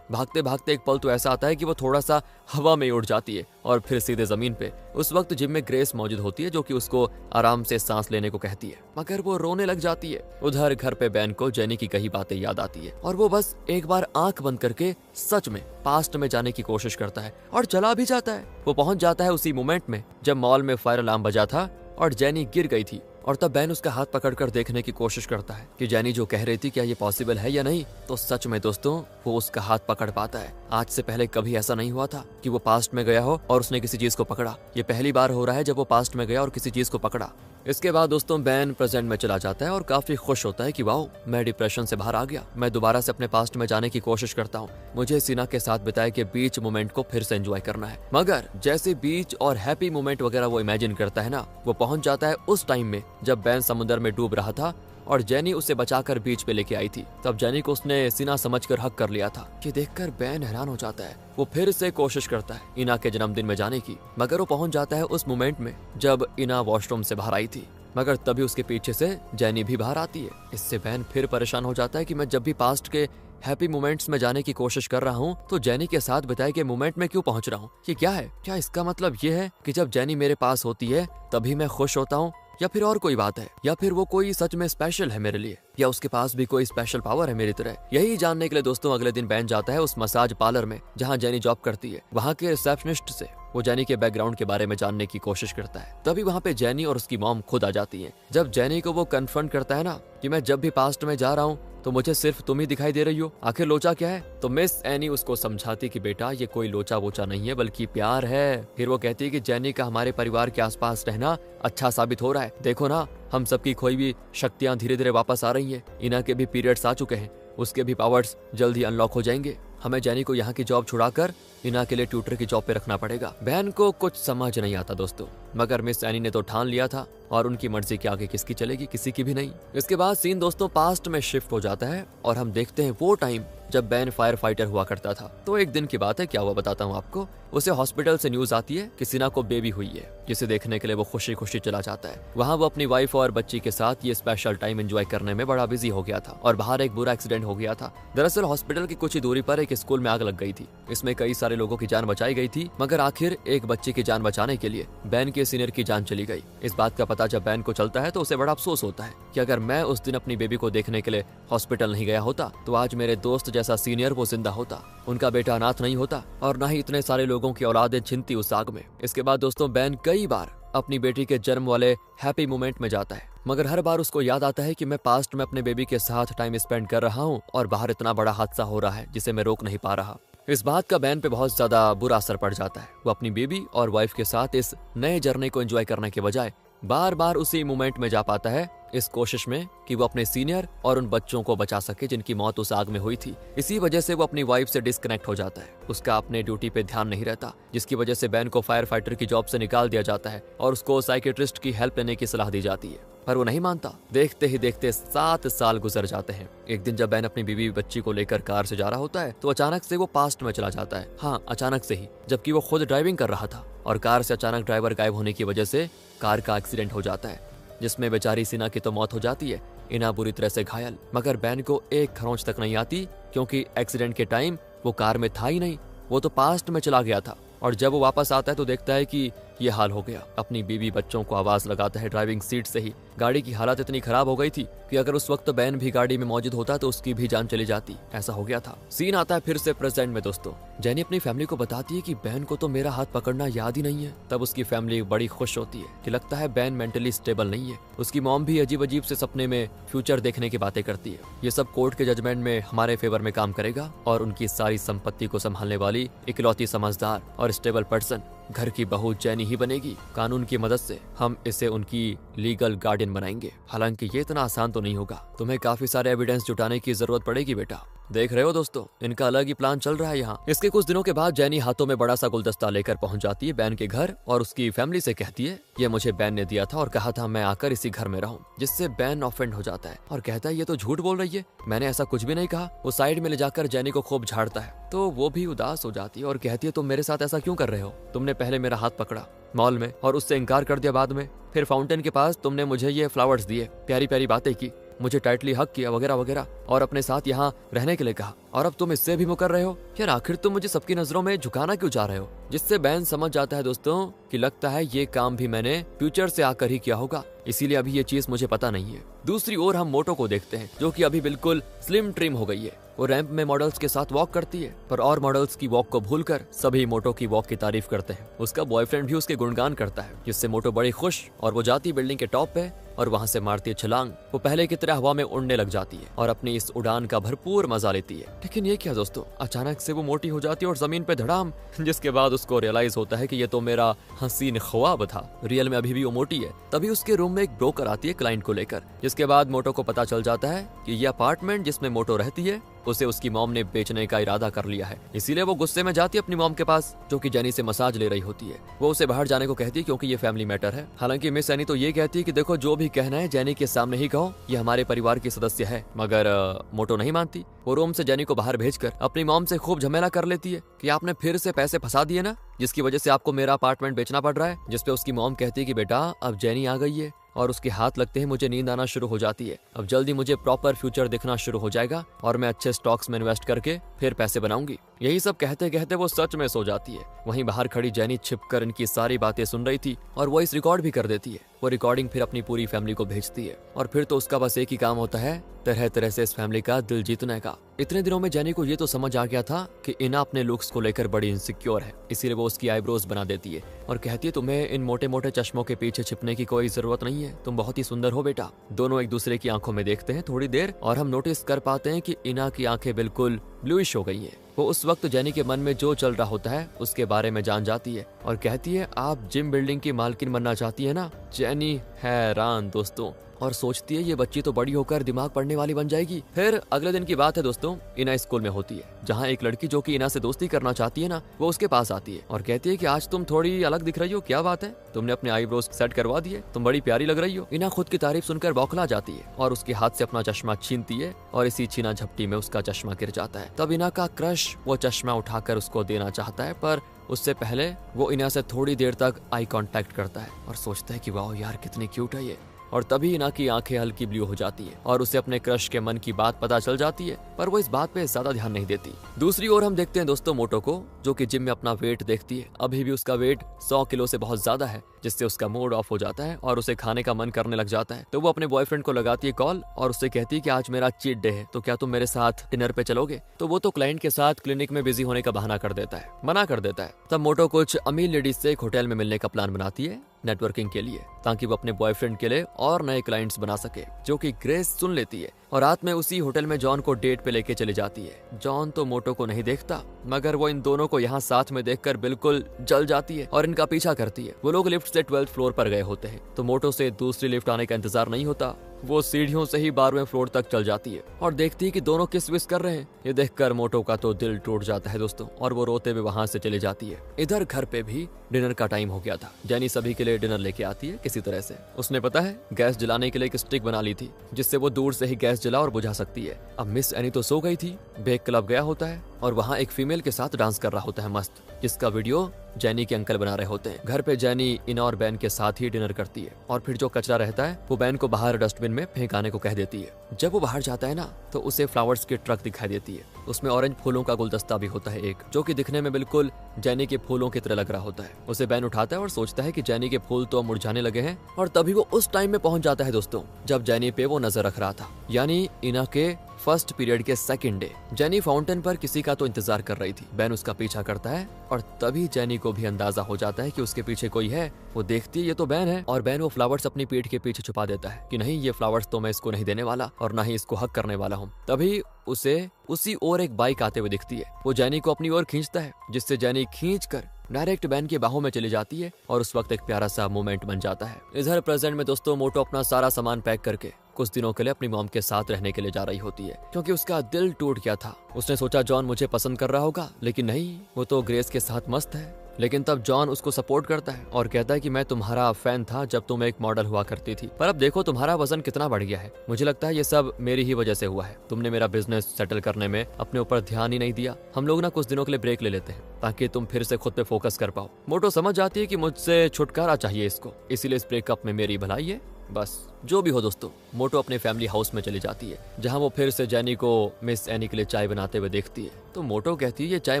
भागते भागते एक पल तो ऐसा आता है कि वो थोड़ा सा हवा में उड़ जाती है और फिर सीधे जमीन पे। उस वक्त जिम में ग्रेस मौजूद होती है जो कि उसको आराम से सांस लेने को कहती है, मगर वो रोने लग जाती है। उधर घर पे बेन को जेनी की कही बातें याद आती है और वो बस एक बार आंख बंद करके सच में पास्ट में जाने की कोशिश करता है और चला भी जाता है। वो पहुंच जाता है उसी मोमेंट में जब मॉल में फायर अलार्म बजा था और जेनी गिर गई थी, और तब बेन उसका हाथ पकड़कर देखने की कोशिश करता है कि जेनी जो कह रही थी क्या ये पॉसिबल है या नहीं। तो सच में दोस्तों वो उसका हाथ पकड़ पाता है। आज से पहले कभी ऐसा नहीं हुआ था कि वो पास्ट में गया हो और उसने किसी चीज को पकड़ा। ये पहली बार हो रहा है जब वो पास्ट में गया और किसी चीज को पकड़ा। इसके बाद दोस्तों बेन प्रेजेंट में चला जाता है और काफी खुश होता है कि वाओ मैं डिप्रेशन से बाहर आ गया, मैं दोबारा से अपने पास्ट में जाने की कोशिश करता हूँ, मुझे सीना के साथ बिताए के बीच मोमेंट को फिर से एंजॉय करना है। मगर जैसे बीच और हैप्पी मोमेंट वगैरह वो इमेजिन करता है ना, वो पहुंच जाता है उस टाइम में जब बेन समुद्र में डूब रहा था और जेनी उसे बचाकर बीच पे लेके आई थी। तब जेनी को उसने सीना समझकर हक कर लिया था। कि देखकर बेन हैरान हो जाता है। वो फिर से कोशिश करता है इना के जन्मदिन में जाने की, मगर वो पहुंच जाता है उस मोमेंट में जब इना वॉशरूम से बाहर आई थी, मगर तभी उसके पीछे से जेनी भी बाहर आती है। इससे बेन फिर परेशान हो जाता है कि मैं जब भी पास्ट के हैप्पी मोमेंट्स में जाने की कोशिश कर रहा हूँ तो जेनी के साथ बिताए के मोमेंट में क्यों पहुंच रहा हूँ? ये क्या है? क्या इसका मतलब ये है कि जब जेनी मेरे पास होती है तभी मैं खुश होता हूँ, या फिर और कोई बात है, या फिर वो कोई सच में स्पेशल है मेरे लिए, या उसके पास भी कोई स्पेशल पावर है मेरी तरह? यही जानने के लिए दोस्तों अगले दिन बेन जाता है उस मसाज पार्लर में जहाँ जेनी जॉब करती है। वहाँ के रिसेप्शनिस्ट से वो जेनी के बैकग्राउंड के बारे में जानने की कोशिश करता है। तभी वहाँ पे जेनी और उसकी मॉम खुद आ जाती है। जब जेनी को वो कन्फ्रंट करता है ना कि मैं जब भी पास्ट में जा रहा हूँ तो मुझे सिर्फ तुम ही दिखाई दे रही हो, आखिर लोचा क्या है? तो मिस एनी उसको समझाती कि बेटा ये कोई लोचा वोचा नहीं है बल्कि प्यार है। फिर वो कहती है कि जेनी का हमारे परिवार के आसपास रहना अच्छा साबित हो रहा है। देखो ना हम सबकी खोई हुई शक्तियां धीरे धीरे वापस आ रही हैं। इना के भी पीरियड्स आ चुके हैं, उसके भी पावर्स जल्दी अनलॉक हो जाएंगे। हमें जेनी को यहाँ की जॉब छुड़ाकर इना के लिए ट्यूटर की जॉब पे रखना पड़ेगा। बहन को कुछ समझ नहीं आता दोस्तों, मगर मिस एनी ने तो ठान लिया था और उनकी मर्जी के आगे किसकी चलेगी? किसी की भी नहीं। इसके बाद सीन दोस्तों पास्ट में शिफ्ट हो जाता है और हम देखते हैं वो टाइम जब बेन फायर फाइटर हुआ करता था। तो एक दिन की बात है, क्या हुआ बताता हूँ आपको। उसे हॉस्पिटल से न्यूज आती है कि सिना को बेबी हुई है, जिसे देखने के लिए वो खुशी खुशी चला जाता है। वहाँ वो अपनी वाइफ और बच्ची के साथ ये स्पेशल टाइम एंजॉय करने में बड़ा बिजी हो गया था और बाहर एक बुरा एक्सीडेंट हो गया था। दरअसल हॉस्पिटल की कुछ ही दूरी पर एक स्कूल में आग लग गई थी। इसमें कई सारे लोगों की जान बचाई गई थी, मगर आखिर एक बच्चे की जान बचाने के लिए बेन के सीनियर की जान चली गई। इस बात का पता जब बेन को चलता है तो उसे बड़ा अफसोस होता है कि अगर मैं उस दिन अपनी बेबी को देखने के लिए हॉस्पिटल नहीं गया होता तो आज मेरे दोस्त जैसा सीनियर वो जिंदा होता, उनका बेटा अनाथ नहीं होता और न ही इतने सारे लोगों की औलादें छिनती उस आग में। इसके बाद दोस्तों बेन कई बार अपनी बेटी के जन्म वाले हैप्पी मोमेंट में जाता है, मगर हर बार उसको याद आता है कि मैं पास्ट में अपने बेबी के साथ टाइम स्पेंड कर रहा हूँ और बाहर इतना बड़ा हादसा हो रहा है जिसे मैं रोक नहीं पा रहा। इस बात का बैन पे बहुत ज्यादा बुरा असर पड़ जाता है। वो अपनी बेबी और वाइफ के साथ इस नए जर्नी को एंजॉय करने के बजाय बार बार उसी मोमेंट में जा पाता है, इस कोशिश में कि वो अपने सीनियर और उन बच्चों को बचा सके जिनकी मौत उस आग में हुई थी। इसी वजह से वो अपनी वाइफ से डिस्कनेक्ट हो जाता है। उसका अपने ड्यूटी पे ध्यान नहीं रहता, जिसकी वजह से बैन को फायर फाइटर की जॉब से निकाल दिया जाता है और उसको साइकेट्रिस्ट की हेल्प लेने की सलाह दी जाती है, पर वो नहीं मानता। देखते ही देखते 7 साल गुजर जाते हैं। एक दिन जब बैन अपनी बीवी बच्ची को लेकर कार से जा रहा होता है तो अचानक से वो पास्ट में चला जाता है। हाँ, अचानक से ही, जबकि वो खुद ड्राइविंग कर रहा था और कार से अचानक ड्राइवर गायब होने की वजह से कार का एक्सीडेंट हो जाता है, जिसमें बेचारी सीना की तो मौत हो जाती है, इना बुरी तरह से घायल। मगर बैन को एक खरोंच तक नहीं आती, क्योंकि एक्सीडेंट के टाइम वो कार में था ही नहीं, वो तो पास्ट में चला गया था। और जब वो वापस आता है तो देखता है कि ये हाल हो गया। अपनी बीवी बच्चों को आवाज लगाता है ड्राइविंग सीट से ही। गाड़ी की हालत इतनी खराब हो गई थी कि अगर उस वक्त बैन भी गाड़ी में मौजूद होता तो उसकी भी जान चली जाती, ऐसा हो गया था। सीन आता है फिर से प्रेजेंट में दोस्तों। जेनी अपनी फैमिली को बताती है कि बैन को तो मेरा हाथ पकड़ना याद ही नहीं है। तब उसकी फैमिली बड़ी खुश होती है कि लगता है बैन मेंटली स्टेबल नहीं है। उसकी मॉम भी अजीब अजीब से सपने में फ्यूचर देखने की बातें करती है। ये सब कोर्ट के जजमेंट में हमारे फेवर में काम करेगा और उनकी सारी संपत्ति को संभालने वाली इकलौती समझदार और स्टेबल पर्सन घर की बहू जेनी ही बनेगी। कानून की मदद से हम इसे उनकी लीगल गार्डियन बनाएंगे। हालांकि ये इतना आसान तो नहीं होगा, तुम्हें काफी सारे एविडेंस जुटाने की जरूरत पड़ेगी बेटा। देख रहे हो दोस्तों, इनका अलग ही प्लान चल रहा है यहाँ। इसके कुछ दिनों के बाद जेनी हाथों में बड़ा सा गुलदस्ता लेकर पहुंच जाती है बैन के घर और उसकी फैमिली से कहती है ये मुझे बैन ने दिया था और कहा था मैं आकर इसी घर में रहूं, जिससे बैन ऑफेंड हो जाता है और कहता है ये तो झूठ बोल रही है, मैंने ऐसा कुछ भी नहीं कहा। वो साइड में ले जाकर जेनी को खूब झाड़ता है तो वो भी उदास हो जाती है और कहती है तुम मेरे साथ ऐसा क्यों कर रहे हो? तुमने पहले मेरा हाथ पकड़ा मॉल में और उससे इनकार कर दिया बाद में, फिर फाउंटेन के पास तुमने मुझे ये फ्लावर्स दिए, प्यारी प्यारी बातें की, मुझे टाइटली हक किया वगैरह वगैरह और अपने साथ यहाँ रहने के लिए कहा, और अब तुम इससे भी मुकर रहे हो। यार आखिर तुम मुझे सबकी नजरों में झुकाना क्यों चाह रहे हो? जिससे बैन समझ जाता है दोस्तों कि लगता है ये काम भी मैंने फ्यूचर से आकर ही किया होगा, इसीलिए अभी ये चीज मुझे पता नहीं है। दूसरी ओर हम मोटो को देखते हैं जो कि अभी बिल्कुल स्लिम ट्रिम हो गई है। वो रैंप में मॉडल्स के साथ वॉक करती है, पर और मॉडल्स की वॉक को भूलकर सभी मोटो की वॉक की तारीफ करते हैं। उसका बॉयफ्रेंड भी उसके गुणगान करता है, जिससे मोटो बड़ी खुश और वो जाती बिल्डिंग के टॉप पे और वहां से मारती है छलांग। वो पहले की तरह हवा में उड़ने लग जाती है और अपनी इस उड़ान का भरपूर मजा लेती है। लेकिन ये क्या दोस्तों, अचानक से वो मोटी हो जाती है और जमीन पे धड़ाम, जिसके बाद उसको रियलाइज होता है कि ये तो मेरा हसीन ख्वाब था, रियल में अभी भी वो मोटी है। तभी उसके रूम में एक ब्रोकर आती है क्लाइंट को लेकर, जिसके बाद मोटो को पता चल जाता है कि ये अपार्टमेंट जिसमें मोटो रहती है उसे उसकी मॉम ने बेचने का इरादा कर लिया है। इसीलिए वो गुस्से में जाती है अपनी मॉम के पास, जो कि जेनी से मसाज ले रही होती है। वो उसे बाहर जाने को कहती है क्योंकि ये फैमिली मैटर है। हालांकि मिस एनी तो ये कहती है कि देखो जो भी कहना है जेनी के सामने ही कहो, ये हमारे परिवार की सदस्य है। मगर मोटो नहीं मानती। वो रूम से जेनी को बाहर भेजकर अपनी मॉम से खूब झमेला कर लेती है कि आपने फिर से पैसे फंसा दिए ना, जिसकी वजह से आपको मेरा अपार्टमेंट बेचना पड़ रहा है। जिसपे उसकी मॉम कहती है कि बेटा अब जेनी आ गई है और उसके हाथ लगते ही मुझे नींद आना शुरू हो जाती है। अब जल्दी मुझे प्रॉपर फ्यूचर दिखना शुरू हो जाएगा और मैं अच्छे स्टॉक्स में इन्वेस्ट करके फिर पैसे बनाऊंगी। यही सब कहते कहते वो सच में सो जाती है। वहीं बाहर खड़ी जेनी छिपकर इनकी सारी बातें सुन रही थी और वो इस रिकॉर्ड भी कर देती है। वो रिकॉर्डिंग फिर अपनी पूरी फैमिली को भेजती है और फिर तो उसका बस एक ही काम होता है, तरह तरह से इस फैमिली का दिल जीतने का। इतने दिनों में जेनी को ये तो समझ आ गया था कि इना अपने लुक्स को लेकर बड़ी इनसिक्योर है, इसीलिए वो उसकी आईब्रोज बना देती है और कहती है तुम्हें इन मोटे मोटे चश्मों के पीछे छिपने की कोई जरूरत नहीं है, तुम बहुत ही सुंदर हो बेटा। दोनों एक दूसरे की आंखों में देखते हैं थोड़ी देर और हम नोटिस कर पाते हैं कि इना की आंखें बिल्कुल ब्लूइश हो गई हैं। वो उस वक्त जेनी के मन में जो चल रहा होता है उसके बारे में जान जाती है और कहती है आप जिम बिल्डिंग की मालकिन बनना चाहती है ना। जेनी हैरान दोस्तों और सोचती है ये बच्ची तो बड़ी होकर दिमाग पढ़ने वाली बन जाएगी। फिर अगले दिन की बात है दोस्तों, इना स्कूल में होती है, जहाँ एक लड़की जो कि इना से दोस्ती करना चाहती है ना, वो उसके पास आती है और कहती है कि आज तुम थोड़ी अलग दिख रही हो, क्या बात है, तुमने अपने आईब्रोज सेट करवा दिए, तुम बड़ी प्यारी लग रही हो। इना खुद की तारीफ सुनकर बौखला जाती है और उसके हाथ से अपना चश्मा छीनती है और इसी छीना झपटी में उसका चश्मा गिर जाता है। तब इना का क्रश वो चश्मा उठाकर उसको देना चाहता है, पर उससे पहले वो इना से थोड़ी देर तक आई कांटेक्ट करता है और सोचता है कि वाह यार कितनी क्यूट है ये। और तभी इना की आंखें हल्की ब्लू हो जाती है और उसे अपने क्रश के मन की बात पता चल जाती है, पर वो इस बात पे ज्यादा ध्यान नहीं देती। दूसरी ओर हम देखते हैं दोस्तों मोटो को, जो कि जिम में अपना वेट देखती है। अभी भी उसका वेट 100 किलो से बहुत ज्यादा है, जिससे उसका मूड ऑफ हो जाता है और उसे खाने का मन करने लग जाता है। तो वो अपने बॉयफ्रेंड को लगाती है कॉल और उससे कहती है कि आज मेरा चीट डे है, तो क्या तुम मेरे साथ डिनर पे चलोगे? तो वो तो क्लाइंट के साथ क्लिनिक में बिजी होने का बहाना कर देता है, मना कर देता है। तब मोटो कुछ अमीर लेडीज से एक होटल में मिलने का प्लान बनाती है नेटवर्किंग के लिए, ताकि वो अपने बॉयफ्रेंड के लिए और नए क्लाइंट्स बना सके, जो कि ग्रेस सुन लेती है और रात में उसी होटल में जॉन को डेट पे लेके चली जाती है। जॉन तो मोटो को नहीं देखता, मगर वो इन दोनों को यहाँ साथ में देखकर बिल्कुल जल जाती है और इनका पीछा करती है। वो लोग लिफ्ट से 12th फ्लोर पर गए होते हैं, तो मोटो से दूसरी लिफ्ट आने का इंतजार नहीं होता। वो सीढ़ियों से ही 12वें फ्लोर तक चल जाती है और देखती है कि दोनों किस विस कर रहे हैं। ये देखकर मोटो का तो दिल टूट जाता है दोस्तों, और वो रोते हुए वहां से चली जाती है। इधर घर पे भी डिनर का टाइम हो गया था। जेनी सभी के लिए डिनर लेके आती है किसी तरह से। उसने पता है गैस जलाने के लिए एक स्टिक बना ली थी, जिससे वो दूर से ही गैस जला और बुझा सकती है। अब मिस एनी तो सो गई थी, बेक क्लब गया होता है और वहाँ एक फीमेल के साथ डांस कर रहा होता है मस्त, जिसका वीडियो जेनी के अंकल बना रहे होते हैं। घर पे जेनी इन और बैन के साथ ही डिनर करती है और फिर जो कचरा रहता है वो बैन को बाहर डस्टबिन में फेंक आने को कह देती है। जब वो बाहर जाता है ना, तो उसे फ्लावर्स की ट्रक दिखाई देती है। उसमें ऑरेंज फूलों का गुलदस्ता भी होता है एक, जो कि दिखने में बिल्कुल जेनी के फूलों की तरह लग रहा होता है। उसे बैन उठाता है और सोचता है कि जेनी के फूल तो मुरझाने लगे हैं, और तभी वो उस टाइम में पहुंच जाता है दोस्तों जब जेनी पे वो नजर रख रहा था, यानी इना के फर्स्ट पीरियड के सेकंड डे। जेनी फाउंटेन पर किसी का तो इंतजार कर रही थी। बैन उसका पीछा करता है और तभी जेनी को भी अंदाजा हो जाता है कि उसके पीछे कोई है। वो देखती है ये तो बैन है, और बैन वो फ्लावर्स अपनी पीठ के पीछे छुपा देता है कि नहीं, ये फ्लावर्स तो मैं इसको नहीं देने वाला और ना ही इसको हक करने वाला हूँ। तभी उसे उसी ओर एक बाइक आते हुए दिखती है। वो जेनी को अपनी ओर खींचता है, जिससे जेनी खींच कर डायरेक्ट बैन के बाहों में चली जाती है और उस वक्त एक प्यारा सा मोमेंट बन जाता है। इधर प्रेजेंट में दोस्तों मोटो अपना सारा सामान पैक करके कुछ दिनों के लिए अपनी मॉम के साथ रहने के लिए जा रही होती है, क्योंकि उसका दिल टूट गया था। उसने सोचा जॉन मुझे पसंद कर रहा होगा, लेकिन नहीं, वो तो ग्रेस के साथ मस्त है। लेकिन तब जॉन उसको सपोर्ट करता है और कहता है कि मैं तुम्हारा फैन था जब तुम एक मॉडल हुआ करती थी, पर अब देखो तुम्हारा वजन कितना बढ़ गया है। मुझे लगता है ये सब मेरी ही वजह से हुआ है। तुमने मेरा बिजनेस सेटल करने में अपने ऊपर ध्यान ही नहीं दिया। हम लोग ना कुछ दिनों के लिए ब्रेक ले लेते हैं ताकि तुम फिर से खुद पे फोकस कर पाओ। मोटो समझ जाती है कि मुझसे छुटकारा चाहिए इसको, इसीलिए इस ब्रेकअप में मेरी भलाई है। बस जो भी हो दोस्तों, मोटो अपने फैमिली हाउस में चली जाती है, जहां वो फिर से जेनी को मिस एनी के लिए चाय बनाते हुए देखती है। तो मोटो कहती है ये चाय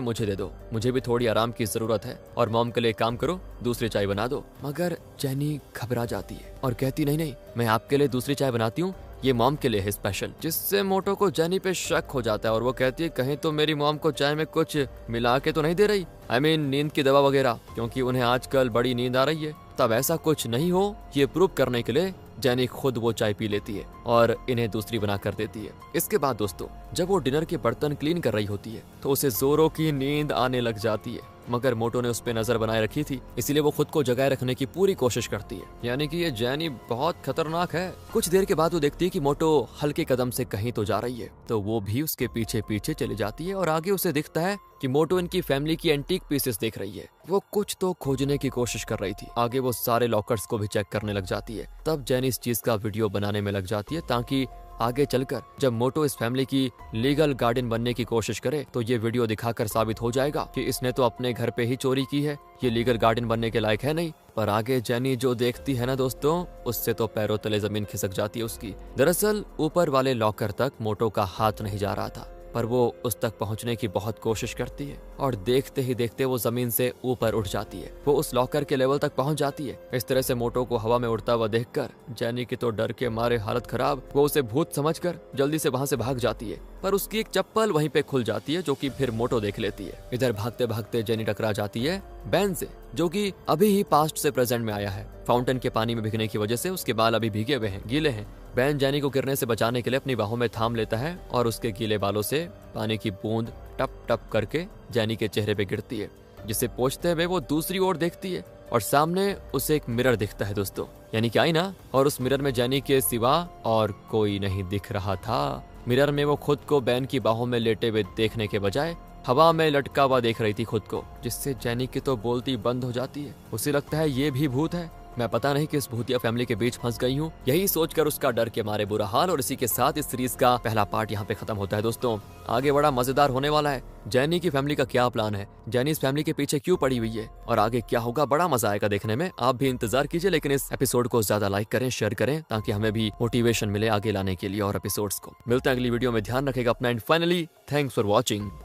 मुझे दे दो, मुझे भी थोड़ी आराम की जरूरत है, और मॉम के लिए काम करो, दूसरी चाय बना दो। मगर जेनी घबरा जाती है और कहती नहीं नहीं, मैं आपके लिए दूसरी चाय बनाती हूँ, ये मॉम के लिए है स्पेशल। जिससे मोटो को जेनी पे शक हो जाता है और वो कहती है कहीं तो मेरी मॉम को चाय में कुछ मिला के तो नहीं दे रही, नींद की दवा वगैरह, क्योंकि उन्हें आजकल बड़ी नींद आ रही है। तब ऐसा कुछ नहीं हो, ये प्रूव करने के लिए जेनी खुद वो चाय पी लेती है और इन्हें दूसरी बना कर देती है। इसके बाद दोस्तों जब वो डिनर के बर्तन क्लीन कर रही होती है तो उसे जोरों की नींद आने लग जाती है, मगर मोटो ने उस पे नजर बनाए रखी थी, इसीलिए वो खुद को जगाए रखने की पूरी कोशिश करती है। यानी कि ये जेनी बहुत खतरनाक है। कुछ देर के बाद वो देखती है कि मोटो हल्के कदम से कहीं तो जा रही है, तो वो भी उसके पीछे पीछे चली जाती है और आगे उसे दिखता है कि मोटो इनकी फैमिली की एंटीक पीसेस देख रही है। वो कुछ तो खोजने की कोशिश कर रही थी। आगे वो सारे लॉकर्स को भी चेक करने लग जाती है। तब जेनी इस चीज का वीडियो बनाने में लग जाती है ताकि आगे चलकर जब मोटो इस फैमिली की लीगल गार्डियन बनने की कोशिश करे तो ये वीडियो दिखाकर साबित हो जाएगा कि इसने तो अपने घर पे ही चोरी की है, ये लीगल गार्डियन बनने के लायक है नहीं। पर आगे जेनी जो देखती है ना दोस्तों, उससे तो पैरों तले जमीन खिसक जाती है उसकी। दरअसल ऊपर वाले लॉकर तक मोटो का हाथ नहीं जा रहा था, पर वो उस तक पहुंचने की बहुत कोशिश करती है और देखते ही देखते वो जमीन से ऊपर उठ जाती है। वो उस लॉकर के लेवल तक पहुंच जाती है। इस तरह से मोटो को हवा में उड़ता हुआ देखकर जेनी की तो डर के मारे हालत खराब। वो उसे भूत समझकर जल्दी से वहां से भाग जाती है, पर उसकी एक चप्पल वहीं पे खुल जाती है, जो कि फिर मोटो देख लेती है। इधर भागते भागते जेनी टकरा जाती है बैन से, जो कि अभी ही पास्ट से प्रेजेंट में आया है। फाउंटेन के पानी में भीगने की वजह से उसके बाल अभी भीगे हुए हैं, गीले हैं। बैन जेनी को गिरने से बचाने के लिए अपनी बाहों में थाम लेता है और उसके गीले बालों से पानी की बूंद टप टप करके जेनी के चेहरे पे गिरती है, जिसे पोंछते हुए वो दूसरी ओर देखती है और सामने उसे एक मिरर दिखता है दोस्तों, यानी कि आईना। और उस मिरर में जेनी के सिवा और कोई नहीं दिख रहा था। मिरर में वो खुद को बैन की बाहों में लेटे हुए देखने के बजाय हवा में लटका हुआ देख रही थी खुद को, जिससे जेनी की तो बोलती बंद हो जाती है। उसे लगता है ये भी भूत है, मैं पता नहीं किस भूतिया फैमिली के बीच फंस गई हूँ। यही सोचकर उसका डर के मारे बुरा हाल। और इसी के साथ इस सीरीज का पहला पार्ट यहाँ पे खत्म होता है दोस्तों। आगे बड़ा मजेदार होने वाला है। जेनी की फैमिली का क्या प्लान है, जेनी इस फैमिली के पीछे क्यों पड़ी हुई है और आगे क्या होगा, बड़ा मजा आएगा देखने में। आप भी इंतजार कीजिए, लेकिन इस एपिसोड को ज्यादा लाइक करें, शेयर करें, ताकि हमें भी मोटिवेशन मिले आगे लाने के लिए और एपिसोड्स को। मिलते हैं अगली वीडियो में, ध्यान रखेगा अपना, and finally thanks for watching.